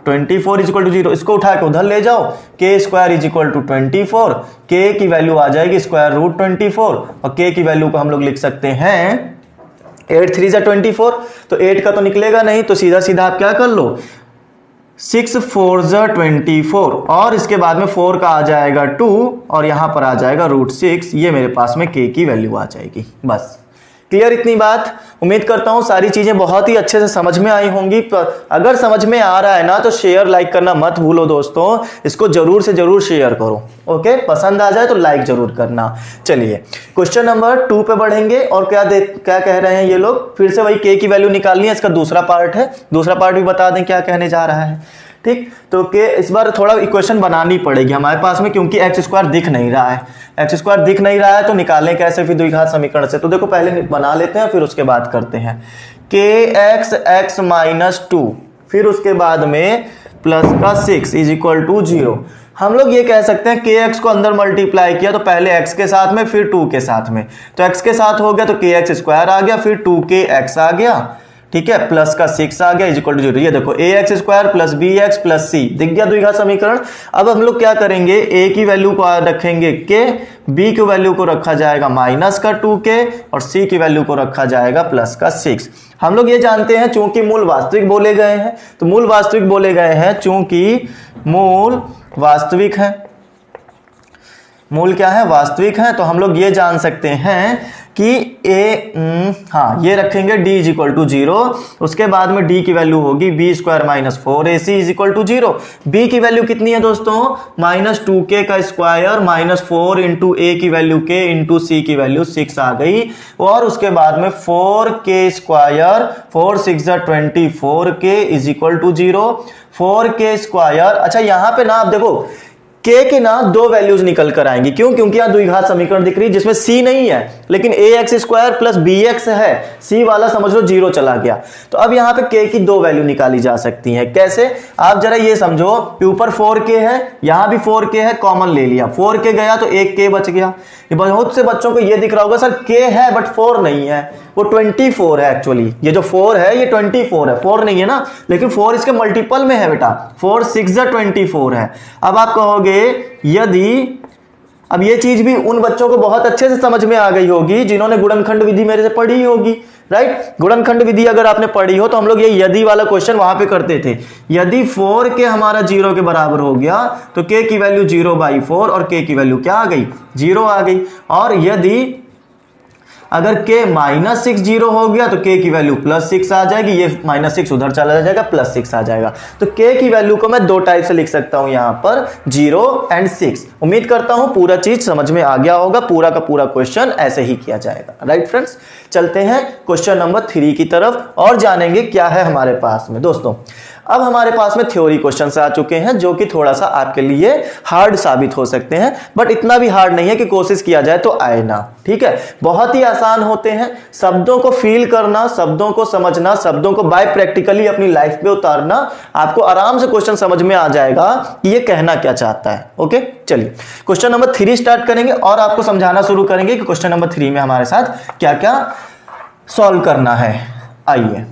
24 इक्वल टू 0। इसको उठा के उधर ले जाओ, k square is equal to 24, k की वैल्यू आ जाएगी स्क्वायर रूट 24, और k की वैल्यू को हम लोग लिख सकते हैं 8 3 जा 24, तो 8 का तो निकलेगा नहीं, तो सीधा सीधा आप क्या कर लो 6 4 जा 24, और इसके बाद में 4 का आ जाएगा 2, और यहां पर आ जाएगा रूट 6, ये मेरे पास में k की वैल्यू आ जाएगी। बस क्लियर इतनी बात? उम्मीद करता हूं सारी चीजें बहुत ही अच्छे से समझ में आई होंगी। अगर समझ में आ रहा है ना तो शेयर लाइक करना मत भूलो दोस्तों, इसको जरूर से जरूर शेयर करो। ओके, पसंद आ जाए तो लाइक जरूर करना। चलिए क्वेश्चन नंबर 2 पे बढ़ेंगे, और क्या कह रहे हैं ये लोग, फिर से वही k की वैल्यू निकालनी है, इसका दूसरा पार्ट है, दूसरा पार्ट भी बता दें क्या कहने जा रहा है। ठीक, तो के इस बार थोड़ा इक्वेशन बनानी पड़ेगी हमारे पास में, क्योंकि एक्स स्क्वायर दिख नहीं रहा है, एक्स स्क्वायर दिख नहीं रहा है तो निकालें कैसे फिर द्विघात समीकरण से? तो देखो पहले बना लेते हैं फिर उसके बाद करते हैं। के एक्स एक्स माइनस 2, फिर उसके बाद में प्लस का 6 इज इक्वल टू 0। हम लोग ये कह सकते हैं के एक्स को अंदर मल्टीप्लाई किया तो पहले एक्स के साथ में फिर 2 के साथ में, तो एक्स के साथ हो गया तो के एक्स स्क्वायर आ गया, फिर 2k x आ गया, ठीक है, प्लस का 6 आ गया इज इक्वल टू 0। ये देखो A X square plus B X plus C दिख गया द्विघात समीकरण। अब हम लोग क्या करेंगे, ए की वैल्यू को रखेंगे के, बी की वैल्यू को रखा जाएगा माइनस का 2k, और सी की वैल्यू को रखा जाएगा प्लस का 6। हम लोग ये जानते हैं चूंकि मूल वास्तविक बोले गए हैं, तो मूल वास्तविक बोले गए हैं चूंकि मूल वास्तविक है, मूल क्या है? वास्तविक है, तो हम लोग ये जान सकते हैं कि हाँ ये रखेंगे d इज इक्वल टू 0, उसके बाद में d की वैल्यू होगी b square minus 4ac is equal to 0। b की वैल्यू कितनी है दोस्तों? माइनस 2k का स्क्वायर माइनस 4 इंटू a की वैल्यू k इंटू c की वैल्यू 6 आ गई, और उसके बाद में 4k स्क्वायर 4 6 जा 24k is equal to 0, 4k square. अच्छा यहाँ पे ना आप देखो k के ना दो वैल्यूज निकल कर आएंगी, क्यों? क्योंकि यहां द्विघात समीकरण दिख रही है जिसमें c नहीं है, लेकिन A X square plus B X है, c वाला समझ लो 0 चला गया। तो अब यहाँ पे k की दो वैल्यू निकाली जा सकती है। कैसे? आप जरा ये समझो कि ऊपर 4k है, यहां भी 4k है, कॉमन ले लिया, 4k गया तो एक k बच गया। ये बहुत से बच्चों को ये दिख रहा होगा सर k है बट 4 नहीं है, वो 24 है एक्चुअली, ये जो 4 है ये 24 है, 4 नहीं है ना, लेकिन 4 इसके मल्टीपल में है बेटा, 4 6 जा 24 है। अब आप कहोगे यदि, अब ये चीज भी उन बच्चों को बहुत अच्छे से समझ में आ गई होगी जिन्होंने गुणनखंड विधि मेरे से पढ़ी होगी, राइट? गुणनखंड विधि अगर आपने पढ़ी हो तो हम लोग ये यदि वाला क्वेश्चन वहां पे करते थे। यदि 4k हमारा 0 के बराबर हो गया तो k की वैल्यू 0/4 और k की वैल्यू क्या आ गई? 0 आ गई। और यदि अगर k माइनस 6 0 हो गया तो k की वैल्यू प्लस 6 आ जाएगी, ये माइनस 6 उधर चला जाएगा, प्लस 6 आ जाएगा। तो k की वैल्यू को मैं दो टाइप से लिख सकता हूं यहां पर, 0 एंड 6। उम्मीद करता हूं पूरा चीज समझ में आ गया होगा, पूरा का पूरा क्वेश्चन ऐसे ही किया जाएगा, राइट फ्रेंड्स? चलते हैं क्वेश्चन नंबर 3 की तरफ और जानेंगे क्या है हमारे पास में। दोस्तों अब हमारे पास में थ्योरी क्वेश्चंस आ चुके हैं जो कि थोड़ा सा आपके लिए हार्ड साबित हो सकते हैं, बट इतना भी हार्ड नहीं है कि कोशिश किया जाए तो आए ना, ठीक है? बहुत ही आसान होते हैं। शब्दों को फील करना, शब्दों को समझना, शब्दों को बाय प्रैक्टिकली अपनी लाइफ पे उतारना, आपको आराम से क्वेश्चन समझ में आ जाएगा कि ये कहना क्या चाहता है। ओके, चलिए क्वेश्चन नंबर 3 स्टार्ट करेंगे और आपको समझाना शुरू करेंगे कि क्वेश्चन नंबर 3 में हमारे साथ क्या क्या सॉल्व करना है। आइए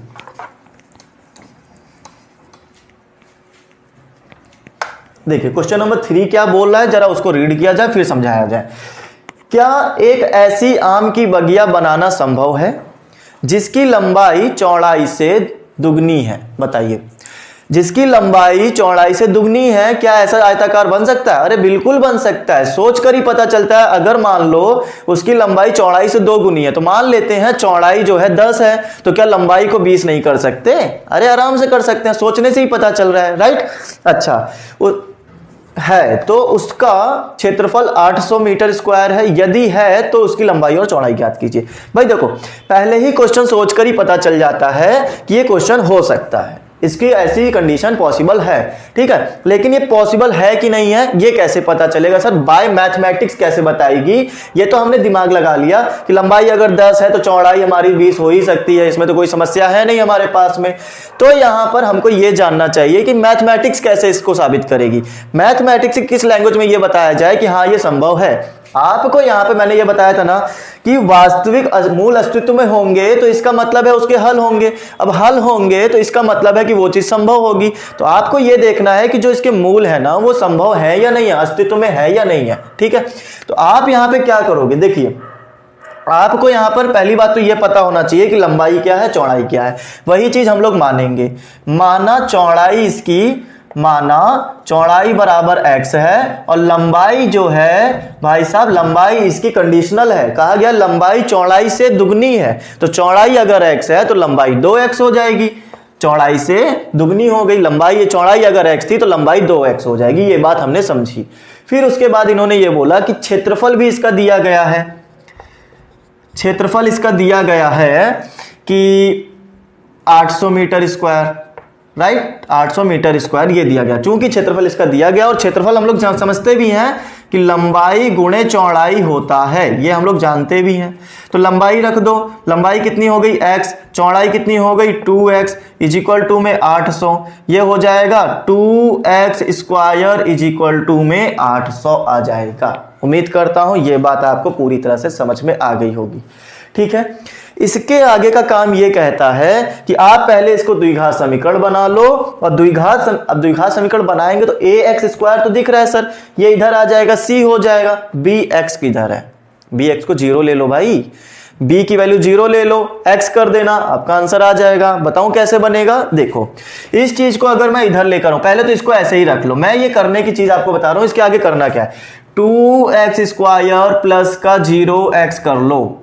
देखिए क्वेश्चन नंबर 3 क्या बोल रहा है, जरा उसको रीड किया जाए फिर समझाया जाए। क्या एक ऐसी आम की बगिया बनाना संभव है जिसकी लंबाई चौड़ाई से दुगनी है? बताइए, जिसकी लंबाई चौड़ाई से दुगनी है, क्या ऐसा आयताकार बन सकता है? अरे बिल्कुल बन सकता है, सोचकर ही पता चलता है। अगर मान लो उसकी लंबाई चौड़ाई से 2 गुनी है, तो मान लेते हैं चौड़ाई जो है 10 है, तो क्या लंबाई को 20 नहीं कर सकते? अरे आराम से कर सकते हैं, सोचने से ही पता चल रहा है, राइट? अच्छा है तो उसका क्षेत्रफल 800 मीटर स्क्वायर है, यदि है तो उसकी लंबाई और चौड़ाई ज्ञात कीजिए। भाई देखो पहले ही क्वेश्चन सोचकर ही पता चल जाता है कि ये क्वेश्चन हो सकता है, इसकी ऐसी कंडीशन पॉसिबल है, ठीक है। लेकिन ये पॉसिबल है कि नहीं है ये कैसे पता चलेगा सर? बाय मैथमेटिक्स कैसे बताएगी? ये तो हमने दिमाग लगा लिया कि लंबाई अगर 10 है तो चौड़ाई हमारी 20 हो ही सकती है, इसमें तो कोई समस्या है नहीं हमारे पास में। तो यहां पर हमको ये जानना चाहिए कि मैथमेटिक्स कैसे इसको साबित करेगी। मैथमेटिक्स किस लैंग्वेज में ये बताया जाए कि हाँ ये संभव है। आपको यहां पे मैंने ये बताया था ना कि वास्तविक मूल अस्तित्व में होंगे तो इसका मतलब है उसके हल होंगे। अब हल होंगे तो इसका मतलब है कि वो चीज संभव होगी। तो आपको ये देखना है कि जो इसके मूल है ना वो संभव है या नहीं है, अस्तित्व में है या नहीं है, ठीक है। तो आप यहां पे क्या करोगे, देखिए आपको यहां पर पहली बात तो यह पता होना चाहिए कि लंबाई क्या है, चौड़ाई क्या है। वही चीज हम लोग मानेंगे। माना चौड़ाई बराबर x है और लंबाई जो है भाई साहब, लंबाई इसकी कंडीशनल है। कहा गया लंबाई चौड़ाई से दुगनी है, तो चौड़ाई अगर x है तो लंबाई 2x हो जाएगी। चौड़ाई से दुगनी हो गई लंबाई, ये चौड़ाई अगर x थी तो लंबाई 2x हो जाएगी। ये बात हमने समझी। फिर उसके बाद इन्होंने ये बोला कि क्षेत्रफल भी इसका दिया गया है। क्षेत्रफल इसका दिया गया है कि 800 metre square, right, 800 metre square ये दिया गया। चूंकि क्षेत्रफल इसका दिया गया और क्षेत्रफल हम लोग समझते भी हैं कि लंबाई गुणे चौड़ाई होता है, ये हम लोग जानते भी हैं। तो लंबाई रख दो, लंबाई कितनी हो गई x, चौड़ाई कितनी हो गई 2x इज इक्वल टू में 800। ये हो जाएगा 2x square is equal to में 800 आ जाएगा। उम्मीद करता हूं ये बात आपको पूरी तरह से समझ में आ गई होगी, ठीक है। इसके आगे का काम ये कहता है कि आप पहले इसको द्विघात समीकरण बना लो और द्विघात समीकरण बनाएंगे तो ax स्क्वायर तो दिख रहा है सर, ये इधर आ जाएगा, c हो जाएगा। bx किधर है, bx को 0 ले लो भाई, b की वैल्यू 0 ले लो, x कर देना, आपका आंसर आ जाएगा। बताऊं कैसे बनेगा? देखो इस चीज को अगर मैं इधर लेकर हूं, पहले तो इसको ऐसे ही रख लो, मैं ये करने की चीज आपको बता रहा हूं। इसके आगे करना क्या है, 2x स्क्वायर प्लस का 0x कर लो।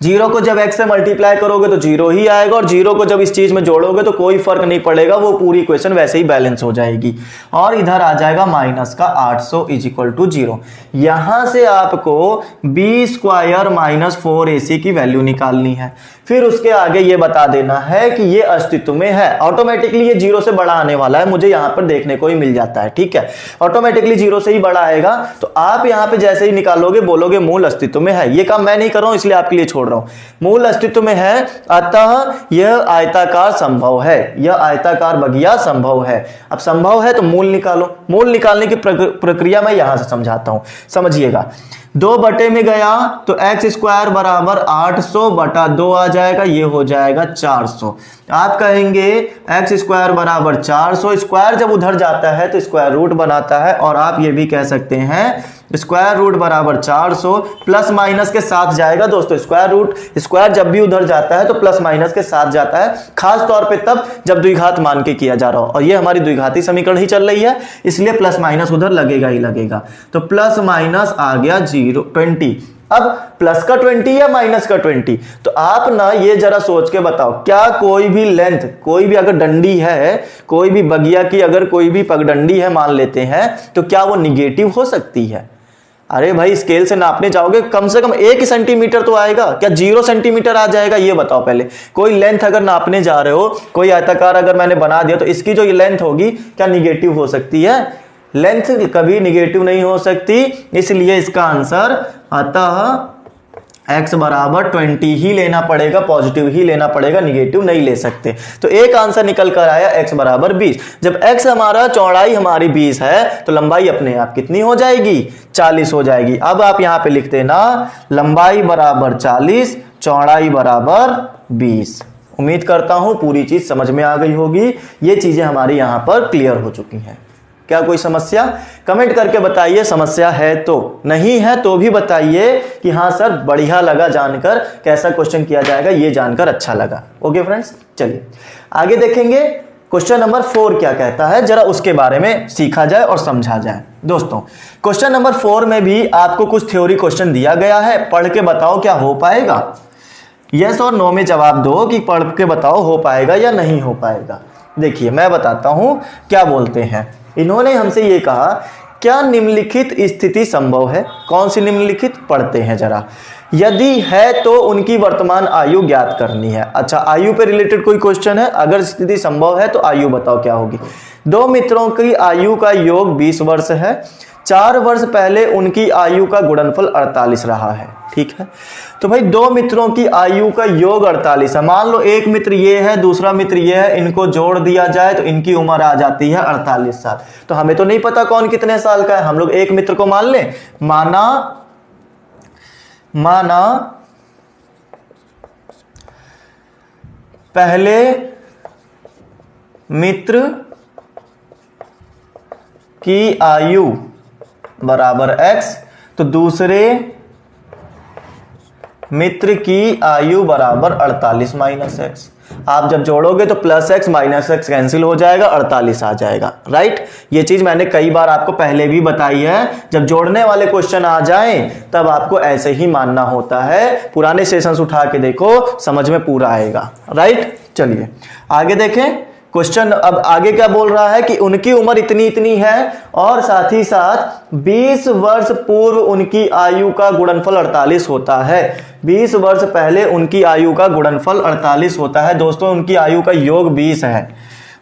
0 को जब x से मल्टीप्लाई करोगे तो 0 ही आएगा और 0 को जब इस चीज में जोड़ोगे तो कोई फर्क नहीं पड़ेगा, वो पूरी इक्वेशन वैसे ही बैलेंस हो जाएगी। और इधर आ जाएगा माइनस का 800 इज इक्वल टू 0। यहां से आपको b स्क्वायर माइनस 4ac की वैल्यू निकालनी है। फिर उसके आगे ये बता देना है कि ये अस्तित्व में है। ऑटोमेटिकली ये 0 से बड़ा आने वाला है, मुझे यहां पर देखने को ही मिल जाता है, ठीक है। ऑटोमेटिकली 0 से ही बड़ा आएगा। तो आप यहां पे जैसे ही निकालोगे बोलोगे मूल अस्तित्व में है। ये काम मैं नहीं कर रहा हूं इसलिए आपके लिए छोड़ रहा हूं। मूल अस्तित्व में है, अतः यह आयताकार संभव है, यह आयताकार बगिया संभव है। अब संभव है तो मूल निकालो। मूल निकालने की प्रक्रिया मैं यहां से समझाता हूं, समझिएगा। 2 बटे में गया तो x स्क्वायर बराबर 800 बटा 2 आ जाएगा, ये हो जाएगा 400। आप कहेंगे x स्क्वायर बराबर 400, स्क्वायर जब उधर जाता है तो स्क्वायर रूट बनाता है। और आप ये भी कह सकते हैं स्क्वायर रूट बराबर 400 प्लस माइनस के साथ जाएगा। दोस्तों स्क्वायर जब भी उधर जाता है तो प्लस माइनस के साथ जाता है, खास तौर पे तब जब द्विघात मान के किया जा रहा हो। और ये हमारी द्विघाती समीकरण ही चल रही है, इसलिए प्लस माइनस उधर लगेगा ही लगेगा। तो प्लस माइनस आ गया 20। अब प्लस का 20 या माइनस का 20, तो आप ना ये जरा सोच के बताओ, क्या कोई भी लेंथ, कोई भी अगर डंडी है, कोई भी बगिया की अगर कोई भी पगडंडी है मान लेते हैं, तो क्या वो निगेटिव हो सकती है? अरे भाई स्केल से नापने जाओगे कम से कम 1 सेंटीमीटर तो आएगा, क्या 0 सेंटीमीटर आ जाएगा? ये बताओ पहले। कोई लेंथ अगर नापने जा रहे हो, कोई आयताकार अगर मैंने बना दिया तो इसकी जो लेंथ होगी क्या निगेटिव हो सकती है? लेंथ कभी निगेटिव नहीं हो सकती, इसलिए इसका आंसर अतः x बराबर 20 ही लेना पड़ेगा, पॉजिटिव ही लेना पड़ेगा, निगेटिव नहीं ले सकते। तो एक आंसर निकल कर आया x बराबर 20। जब x हमारा, चौड़ाई हमारी 20 है तो लंबाई अपने आप कितनी हो जाएगी? 40 हो जाएगी। अब आप यहां पे लिख देना लंबाई बराबर 40, चौड़ाई बराबर 20। उम्मीद करता हूं पूरी चीज समझ में आ गई होगी। ये चीजें हमारी यहां पर क्लियर हो चुकी हैं। क्या कोई समस्या? कमेंट करके बताइए, समस्या है तो। नहीं है तो भी बताइए कि हाँ सर बढ़िया लगा जानकर, कैसा क्वेश्चन किया जाएगा ये जानकर अच्छा लगा। ओके फ्रेंड्स, चलिए आगे देखेंगे क्वेश्चन नंबर 4 क्या कहता है, जरा उसके बारे में सीखा जाए और समझा जाए। दोस्तों क्वेश्चन नंबर 4 में भी आपको कुछ थ्योरी क्वेश्चन दिया गया है, पढ़ के बताओ क्या हो पाएगा। यस और नो में जवाब दो कि पढ़ के बताओ हो पाएगा या नहीं हो पाएगा। देखिए मैं बताता हूं क्या बोलते हैं। इन्होंने हमसे ये कहा क्या निम्नलिखित स्थिति संभव है। कौन सी निम्नलिखित? पढ़ते हैं जरा। यदि है तो उनकी वर्तमान आयु ज्ञात करनी है। अच्छा, आयु पे रिलेटेड कोई क्वेश्चन है, अगर स्थिति संभव है तो आयु बताओ क्या होगी। दो मित्रों की आयु का योग 20 वर्ष है, 4 वर्ष पहले उनकी आयु का गुणनफल 48 रहा है। ठीक है, तो भाई दो मित्रों की आयु का योग 48 है। मान लो एक मित्र ये है, दूसरा मित्र ये है, इनको जोड़ दिया जाए तो इनकी उम्र आ जाती है 48 साल। तो हमें तो नहीं पता कौन कितने साल का है, हम लोग एक मित्र को मान लें। माना पहले मित्र की आयु बराबर x, तो दूसरे मित्र की आयु बराबर 48 माइनस एक्स। आप जब जोड़ोगे तो plus x minus x cancel हो जाएगा, 48 आ जाएगा। राइट, ये चीज मैंने कई बार आपको पहले भी बताई है। जब जोड़ने वाले क्वेश्चन आ जाएं तब आपको ऐसे ही मानना होता है। पुराने सेशंस उठा के देखो, समझ में पूरा आएगा। राइट, चलिए आगे देखें क्वेश्चन। अब आगे क्या बोल रहा है कि उनकी उम्र इतनी इतनी है और साथ ही साथ 20 वर्ष पूर्व उनकी आयु का गुणनफल 48 होता है। 20 वर्ष पहले उनकी आयु का गुणनफल 48 होता है। दोस्तों, उनकी आयु का योग 20 है,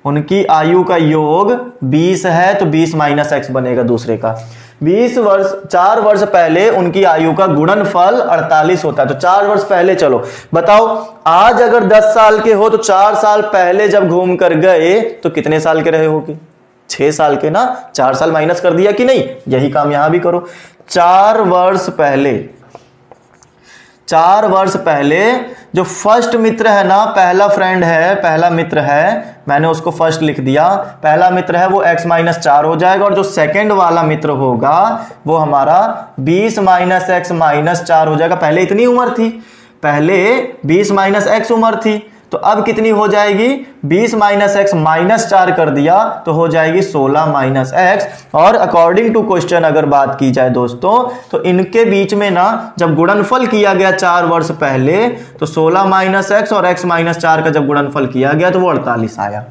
उनकी आयु का योग 20 है, तो 20 माइनस एक्स बनेगा दूसरे का। 4 वर्ष पहले उनकी आयु का गुणनफल 48 होता है। तो 4 वर्ष पहले, चलो बताओ, आज अगर 10 साल के हो तो 4 साल पहले जब घूम कर गए तो कितने साल के रहे होगे? 6 साल के ना। 4 साल माइनस कर दिया कि नहीं? यही काम यहां भी करो। 4 वर्ष पहले जो फर्स्ट मित्र है ना, पहला फ्रेंड है, पहला मित्र है, मैंने उसको फर्स्ट लिख दिया। पहला मित्र है वो x माइनस 4 हो जाएगा, और जो सेकंड वाला मित्र होगा वो हमारा 20 माइनस एक्स माइनस 4 हो जाएगा। पहले इतनी उम्र थी, पहले 20 माइनस एक्स उम्र थी, तो अब कितनी हो जाएगी? 20 माइनस एक्स माइनस 4 कर दिया तो हो जाएगी 16 माइनस एक्स। और अकॉर्डिंग टू क्वेश्चन अगर बात की जाए दोस्तों, तो इनके बीच में ना जब गुणनफल किया गया 4 वर्ष पहले, तो 16 माइनस एक्स और x माइनस 4 का जब गुणनफल किया गया तो वो 48 आया।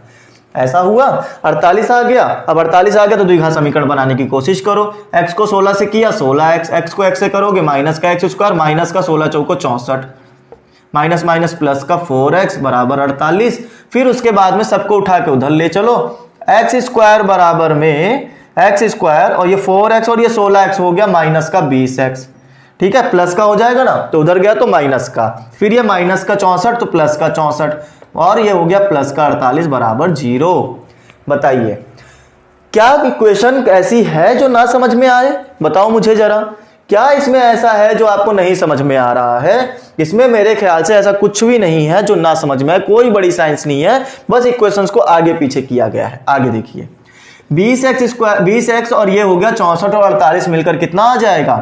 ऐसा हुआ, 48 आ गया। अब 48 आ गया तो द्विघात समीकरण बनाने की कोशिश करो। x को 16 से किया 16x, x को x से करोगे माइनस का x स्क्वायर, माइनस का 16 चौको 64, माइनस माइनस प्लस का 4x बराबर 48। फिर उसके बाद में सबको उठा के उधर ले चलो। x स्क्वायर बराबर में x स्क्वायर, और ये 4x और ये 16x हो गया माइनस का 20x। ठीक है, प्लस का हो जाएगा ना, तो उधर गया तो माइनस का, फिर ये माइनस का 64 तो प्लस का 64, और ये हो गया प्लस का 48 बराबर 0। बताइए क्या इक्वेशन ऐसी है जो ना समझ में आए? बताओ मुझे जरा, क्या इसमें ऐसा है जो आपको नहीं समझ में आ रहा है? इसमें मेरे ख्याल से ऐसा कुछ भी नहीं है जो ना समझ में आए। कोई बड़ी साइंस नहीं है, बस इक्वेशंस को आगे पीछे किया गया है। आगे देखिए, 20x स्क्वायर, 20x और ये हो गया 64 और 48 मिलकर कितना आ जाएगा?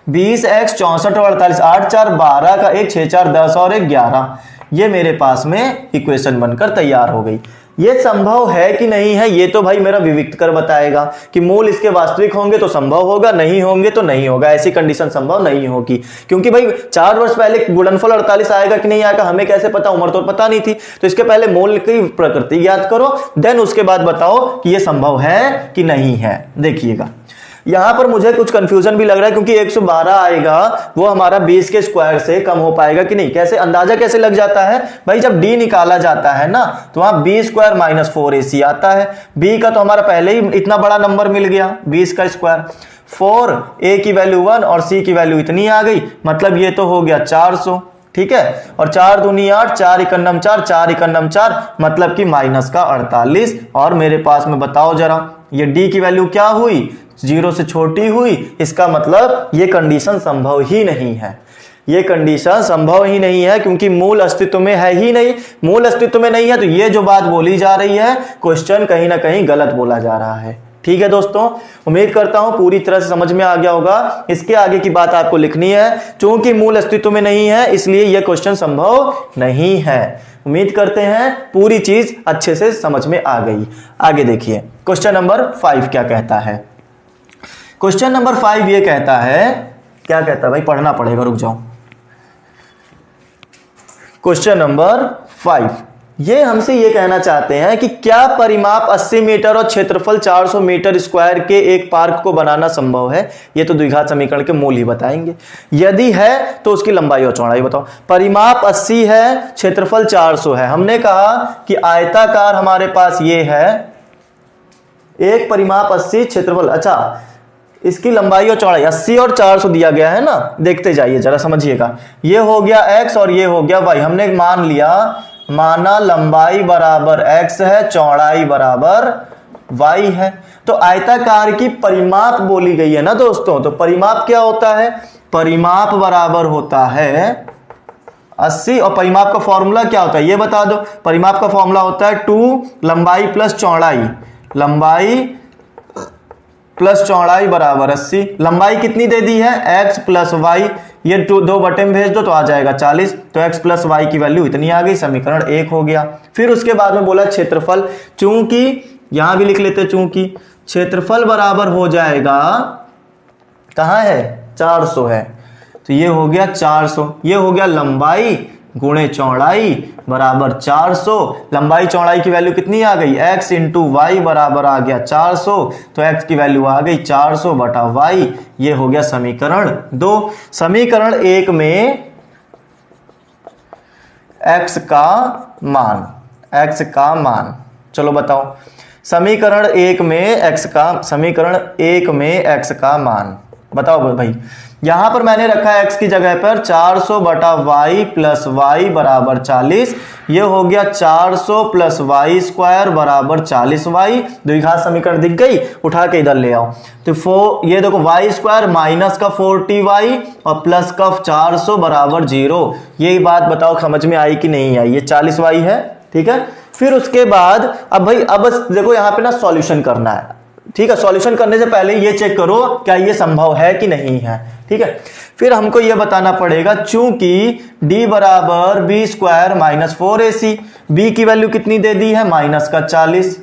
20x 64 और 48, 8 4 12 का 1, 6 4 10 और 1 11। ये मेरे पास में इक्वेशन बनकर तैयार हो गई। ये संभव है कि नहीं है, ये तो भाई मेरा विविक्त कर बताएगा कि मूल इसके वास्तविक होंगे तो संभव होगा, नहीं होंगे तो नहीं होगा। ऐसी कंडीशन संभव नहीं होगी, क्योंकि भाई 4 वर्ष पहले गुणनफल 48 आएगा कि नहीं आएगा हमें कैसे पता? उम्र तो पता नहीं थी। तो इसके पहले मूल की प्रकृति ज्ञात करो, देन उसके बाद बताओ कि ये संभव है कि नहीं है। देखिएगा यहां पर मुझे कुछ कंफ्यूजन भी लग रहा है, क्योंकि 112 आएगा वो हमारा 20 के स्क्वायर से कम हो पाएगा कि नहीं? कैसे अंदाजा कैसे लग जाता है भाई? जब d निकाला जाता है ना तो वहां b स्क्वायर माइनस 4ac आता है। b का तो हमारा पहले ही इतना बड़ा नंबर मिल गया, 20 का स्क्वायर। 4, a की वैल्यू 1 और c की वैल्यू इतनी आ गई, मतलब ये तो हो गया 400। ठीक है, और 4 दूनी 8, 4 इकन्नम 4, 4 इकन्नम 4, मतलब कि माइनस का 48। और मेरे पास में बताओ जरा, ये d की वैल्यू क्या हुई? 0 से छोटी हुई। इसका मतलब ये कंडीशन संभव ही नहीं है, ये कंडीशन संभव ही नहीं है, क्योंकि मूल अस्तित्व में है ही नहीं। मूल अस्तित्व में नहीं है तो ये जो बात बोली जा रही है, क्वेश्चन कहीं ना कहीं गलत बोला जा रहा है। ठीक है दोस्तों, उम्मीद करता हूं पूरी तरह से समझ में आ गया होगा। इसके आगे की बात आपको लिखनी है, चूंकि मूल अस्तित्व में नहीं है इसलिए यह क्वेश्चन संभव नहीं है। उम्मीद करते हैं पूरी चीज अच्छे से समझ में आ गई। आगे देखिए क्वेश्चन नंबर 5 क्या कहता है। क्वेश्चन नंबर 5 ये कहता है, क्या कहता है भाई? पढ़ना पड़ेगा, रुक जाओ। क्वेश्चन नंबर 5 ये हमसे ये कहना चाहते हैं कि क्या परिमाप 80 मीटर और क्षेत्रफल 400 मीटर स्क्वायर के एक पार्क को बनाना संभव है? ये तो द्विघात समीकरण के मूल ही बताएंगे। यदि है तो उसकी लंबाई और चौड़ाई बताओ। परिमाप 80 है, क्षेत्रफल 400 है। हमने कहा कि आयताकार हमारे पास ये है, एक परिमाप 80, क्षेत्रफल, अच्छा इसकी लंबाई और चौड़ाई 80 और 400 दिया गया है ना, देखते जाइए जरा समझिएगा। ये हो गया x और ये हो गया y। हमने मान लिया, माना लंबाई बराबर x है, चौड़ाई बराबर y है। तो आयताकार की परिमाप बोली गई है ना दोस्तों, तो परिमाप क्या होता है? परिमाप बराबर होता है 80, और परिमाप का फॉर्मूला क्या होता है ये बता दो। परिमाप का फॉर्मूला होता है 2 लंबाई प्लस चौड़ाई, लंबाई प्लस चौड़ाई बराबर 80। लंबाई कितनी दे दी है? x प्लस वाई, ये दो बटे में भेज दो तो आ जाएगा 40। तो x प्लस वाई की वैल्यू इतनी आ गई, समीकरण 1 हो गया। फिर उसके बाद में बोला क्षेत्रफल, चूंकि यहां भी लिख लेते, चूंकि क्षेत्रफल बराबर हो जाएगा, कहां है? 400 है, तो ये हो गया 400। ये हो गया लंबाई गुणे चौड़ाई बराबर 400। लंबाई चौड़ाई की वैल्यू कितनी आ गई? x इंटू वाई बराबर आ गया 400, तो x की वैल्यू आ गई 400 बटा y। ये हो गया समीकरण 2। समीकरण 1 में x का मान, x का मान, चलो बताओ। समीकरण 1 में x का, समीकरण 1 में x का मान बताओ भाई। यहां पर मैंने रखा है x की जगह पर 400 बटा y प्लस वाई बराबर 40। ये हो गया 400 प्लस वाई स्क्वायर बराबर 40y। द्विघात समीकरण दिख गई, उठा के इधर ले आओ। तो ये देखो y स्क्वायर माइनस का 40y और प्लस का 400 बराबर 0। ये बात बताओ समझ में आई कि नहीं आई? ये 40y है, ठीक है। फिर उसके बाद अब भाई, अब बस देखो यहाँ पे ना सॉल्यूशन करना है, ठीक है। सॉल्यूशन करने से पहले ये चेक करो क्या ये संभव है कि नहीं है, ठीक है। फिर हमको ये बताना पड़ेगा, चूंकि d बराबर b square minus 4ac, b की वैल्यू कितनी दे दी है? माइनस का 40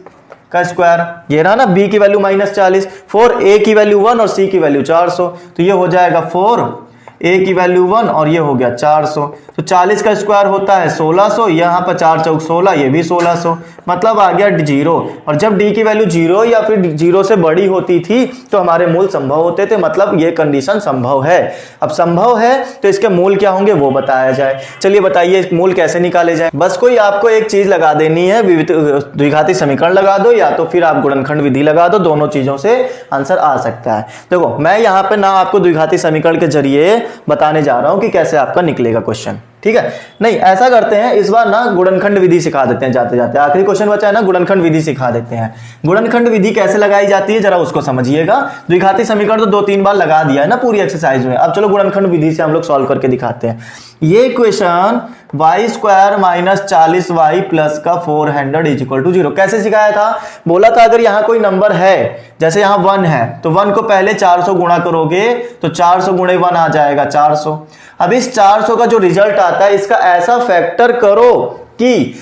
का स्क्वायर, ये रहा ना, b की वैल्यू माइनस 40, 4a की वैल्यू 1 और c की वैल्यू 400, तो ये हो जाएगा 4a की वैल्यू 1 और ये हो गया 400। तो 40 का स्क्वायर होता है 1600, यहाँ पर 4 चौक 16, ये भी 1600, मतलब आ गया 0। और जब d की वैल्यू 0 या फिर 0 से बड़ी होती थी तो हमारे मूल संभव होते थे, मतलब ये कंडीशन संभव है। अब संभव है तो इसके मूल क्या होंगे वो बताया जाए। चलिए बताइए मूल कैसे निकाले जाए। बस कोई आपको एक चीज लगा देनी है, द्विघाती समीकरण लगा दो या तो फिर आप गुणनखंड विधि लगा दो, दोनों चीजों से आंसर आ सकता है। देखो मैं यहाँ पे ना आपको द्विघाती समीकरण के जरिए बताने जा रहा हूं कि कैसे आपका निकलेगा क्वेश्चन, ठीक है। नहीं, ऐसा करते हैं इस बार ना गुणनखंड विधि सिखा देते हैं जाते जाते। आखिरी क्वेश्चन बचा है ना, गुणनखंड विधि सिखा देते हैं। गुणनखंड विधि कैसे लगाई जाती है जरा उसको समझिएगा। द्विघाती समीकरण तो 2-3 बार लगा दिया है ना पूरी एक्सरसाइज में। अब चलो गुणनखंड विधि से हम लोग सॉल्व करके दिखाते हैं। ये question Y square minus 40y plus का 400 इज इक्वल टू 0 कैसे सिखाया था? बोला था अगर यहाँ कोई नंबर है, जैसे यहाँ 1 है, तो 1 को पहले 400 गुणा करोगे तो 400 गुणे 1 आ जाएगा 400। अब इस 400 का जो रिजल्ट आता है इसका ऐसा फैक्टर करो कि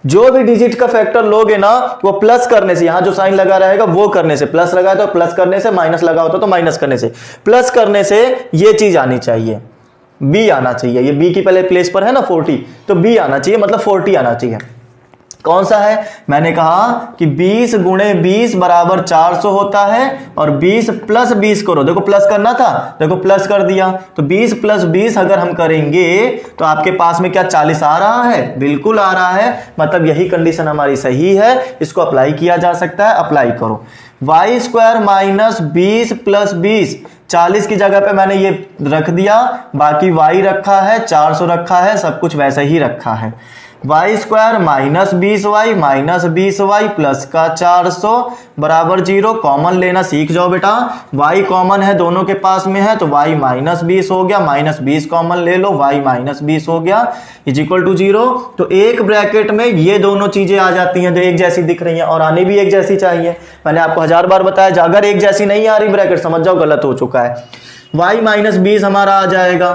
जो भी डिजिट का फैक्टर लोगे ना वो प्लस करने से, यहां जो साइन लगा रहेगा वो करने से प्लस लगा तो प्लस करने से, माइनस लगा होता तो माइनस करने से, प्लस करने से ये चीज आनी चाहिए, b आना चाहिए। ये b की पहले प्लेस पर है ना 40, तो b आना चाहिए, मतलब 40 आना चाहिए। कौन सा है? मैंने कहा कि 20 गुणे 20 बराबर 400 होता है, और 20 प्लस 20 करो, देखो प्लस करना था, देखो प्लस कर दिया, तो 20 प्लस 20 अगर हम करेंगे तो आपके पास में क्या 40 आ रहा है? बिल्कुल आ रहा है, मतलब यही कंडीशन हमारी सही है, इसको अप्लाई किया जा सकता है। अप्लाई करो। वाई स्क्वायर माइनस 20 प्लस 20, 40 की जगह पे मैंने ये रख दिया, बाकी y रखा है, 400 रखा है, सब कुछ वैसे ही रखा है। Y square minus 20y plus का 400 बराबर 0। कॉमन लेना सीख जाओ बेटा, y कॉमन है दोनों के पास में है, तो y माइनस 20 हो गया, माइनस 20 कॉमन ले लो, y माइनस 20 हो गया इज इक्वल टू 0। तो एक ब्रैकेट में ये दोनों चीजें आ जाती हैं जो एक जैसी दिख रही हैं, और आनी भी एक जैसी चाहिए। मैंने आपको 1000 बार बताया, अगर एक जैसी नहीं आ रही ब्रैकेट समझ जाओ गलत हो चुका है। y माइनस 20 हमारा आ जाएगा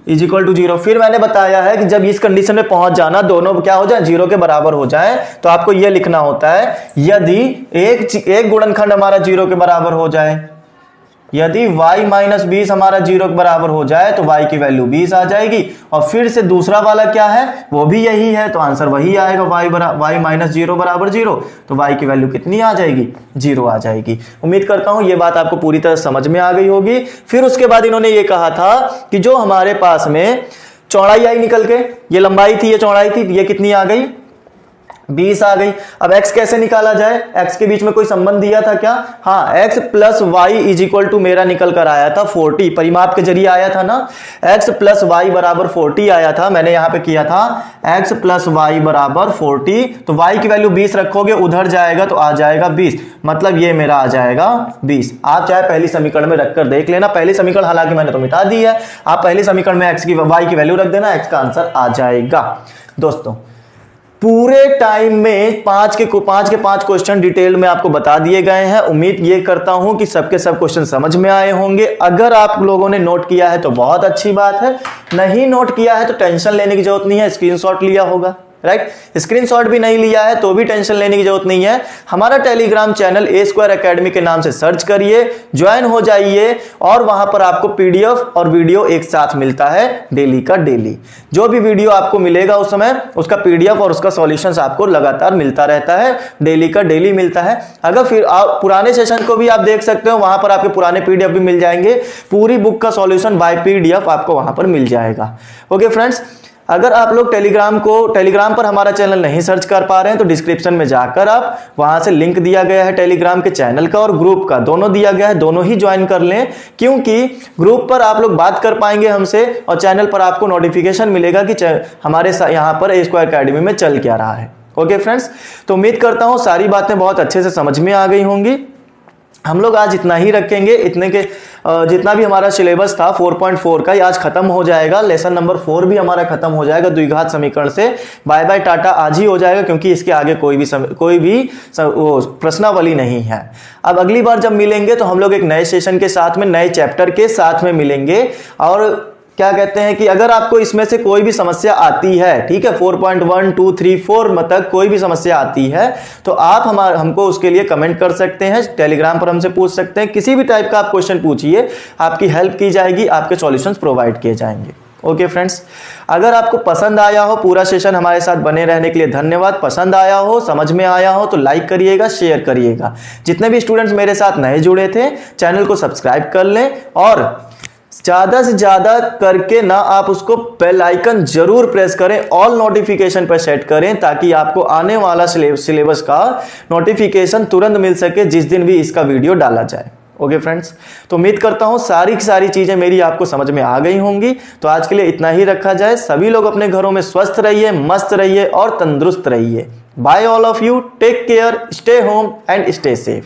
इज इक्वल टू 0। फिर मैंने बताया है कि जब इस कंडीशन में पहुंच जाना, दोनों क्या हो जाए? 0 के बराबर हो जाए, तो आपको यह लिखना होता है यदि एक गुणनखंड हमारा 0 के बराबर हो जाए, यदि y माइनस 20 हमारा 0 के बराबर हो जाए तो y की वैल्यू 20 आ जाएगी। और फिर से दूसरा वाला क्या है, वो भी यही है, तो आंसर वही आएगा, y माइनस 0 बराबर 0, तो y की वैल्यू कितनी आ जाएगी, 0 आ जाएगी। उम्मीद करता हूं ये बात आपको पूरी तरह समझ में आ गई होगी। फिर उसके बाद इन्होंने ये कहा था कि जो हमारे पास में चौड़ाई आई निकल के, ये लंबाई थी, ये चौड़ाई थी, ये कितनी आ गई, 20 आ गई। अब x कैसे निकाला जाए, x के बीच में कोई संबंध दिया था क्या, हाँ, x plus y is equal to मेरा निकल कर आया था 40, परिमाप के जरिए आया था ना, x प्लस वाई बराबर 40 आया था। मैंने यहां पे किया था x प्लस वाई बराबर 40, तो y की वैल्यू 20 रखोगे, उधर जाएगा तो आ जाएगा 20, मतलब ये मेरा आ जाएगा 20। आप चाहे पहली समीकरण में रखकर देख लेना, पहली समीकरण हालांकि मैंने तो मिटा दी है, आप पहली समीकरण में y की वैल्यू रख देना, x का आंसर आ जाएगा। दोस्तों पूरे टाइम में 5 के 5 क्वेश्चन डिटेल में आपको बता दिए गए हैं। उम्मीद ये करता हूं कि सबके सब क्वेश्चन समझ में आए होंगे। अगर आप लोगों ने नोट किया है तो बहुत अच्छी बात है, नहीं नोट किया है तो टेंशन लेने की जरूरत नहीं है, स्क्रीनशॉट लिया होगा, राइट। स्क्रीनशॉट भी नहीं लिया है तो भी टेंशन लेने की जरूरत नहीं है। हमारा टेलीग्राम चैनल ए स्क्वायर एकेडमी के नाम से सर्च करिए, ज्वाइन हो जाइए, और वहां पर आपको पीडीएफ और वीडियो एक साथ मिलता है डेली का डेली। जो भी वीडियो आपको मिलेगा उस समय उसका पीडीएफ और उसका सॉल्यूशंस आपको लगातार मिलता रहता है, डेली का डेली मिलता है। अगर फिर आप पुराने सेशन को भी आप देख सकते हो, वहां पर आपके पुराने पीडीएफ भी मिल जाएंगे, पूरी बुक का सॉल्यूशन बाय पीडीएफ आपको वहां पर मिल जाएगा। ओके फ्रेंड्स, अगर आप लोग टेलीग्राम पर हमारा चैनल नहीं सर्च कर पा रहे हैं तो डिस्क्रिप्शन में जाकर आप वहां से लिंक दिया गया है टेलीग्राम के चैनल का और ग्रुप का, दोनों दिया गया है, दोनों ही ज्वाइन कर लें, क्योंकि ग्रुप पर आप लोग बात कर पाएंगे हमसे और चैनल पर आपको नोटिफिकेशन मिलेगा कि हमारे यहाँ पर ए स्क्वायर एकेडमी में चल क्या रहा है। ओके फ्रेंड्स, तो उम्मीद करता हूँ सारी बातें बहुत अच्छे से समझ में आ गई होंगी। हम लोग आज इतना ही रखेंगे, इतने के जितना भी हमारा सिलेबस था 4.4 का आज खत्म हो जाएगा। लेसन नंबर 4 भी हमारा खत्म हो जाएगा द्विघात समीकरण से। बाय बाय टाटा आज ही हो जाएगा, क्योंकि इसके आगे कोई भी प्रश्नावली नहीं है। अब अगली बार जब मिलेंगे तो हम लोग एक नए सेशन के साथ में, नए चैप्टर के साथ में मिलेंगे। और क्या कहते हैं कि अगर आपको इसमें से कोई भी समस्या आती है, ठीक है, 4.1, 2, 3, 4 तक कोई भी समस्या आती है तो आप हमको उसके लिए कमेंट कर सकते हैं, टेलीग्राम पर हमसे पूछ सकते हैं, किसी भी टाइप का आप क्वेश्चन पूछिए, आपकी हेल्प की जाएगी, आपके सॉल्यूशंस प्रोवाइड किए जाएंगे। ओके फ्रेंड्स, अगर आपको पसंद आया हो, पूरा सेशन हमारे साथ बने रहने के लिए धन्यवाद। पसंद आया हो, समझ में आया हो तो लाइक करिएगा, शेयर करिएगा। जितने भी स्टूडेंट्स मेरे साथ नए जुड़े थे चैनल को सब्सक्राइब कर लें, और ज्यादा से ज्यादा करके ना आप उसको बेल आइकन जरूर प्रेस करें, ऑल नोटिफिकेशन पर सेट करें, ताकि आपको आने वाला सिलेबस का नोटिफिकेशन तुरंत मिल सके जिस दिन भी इसका वीडियो डाला जाए। ओके फ्रेंड्स, तो उम्मीद करता हूं सारी की सारी चीजें मेरी आपको समझ में आ गई होंगी। तो आज के लिए इतना ही रखा जाए। सभी लोग अपने घरों में स्वस्थ रहिए, मस्त रहिए और तंदुरुस्त रहिए। Bye all of you, take care, stay home and stay safe.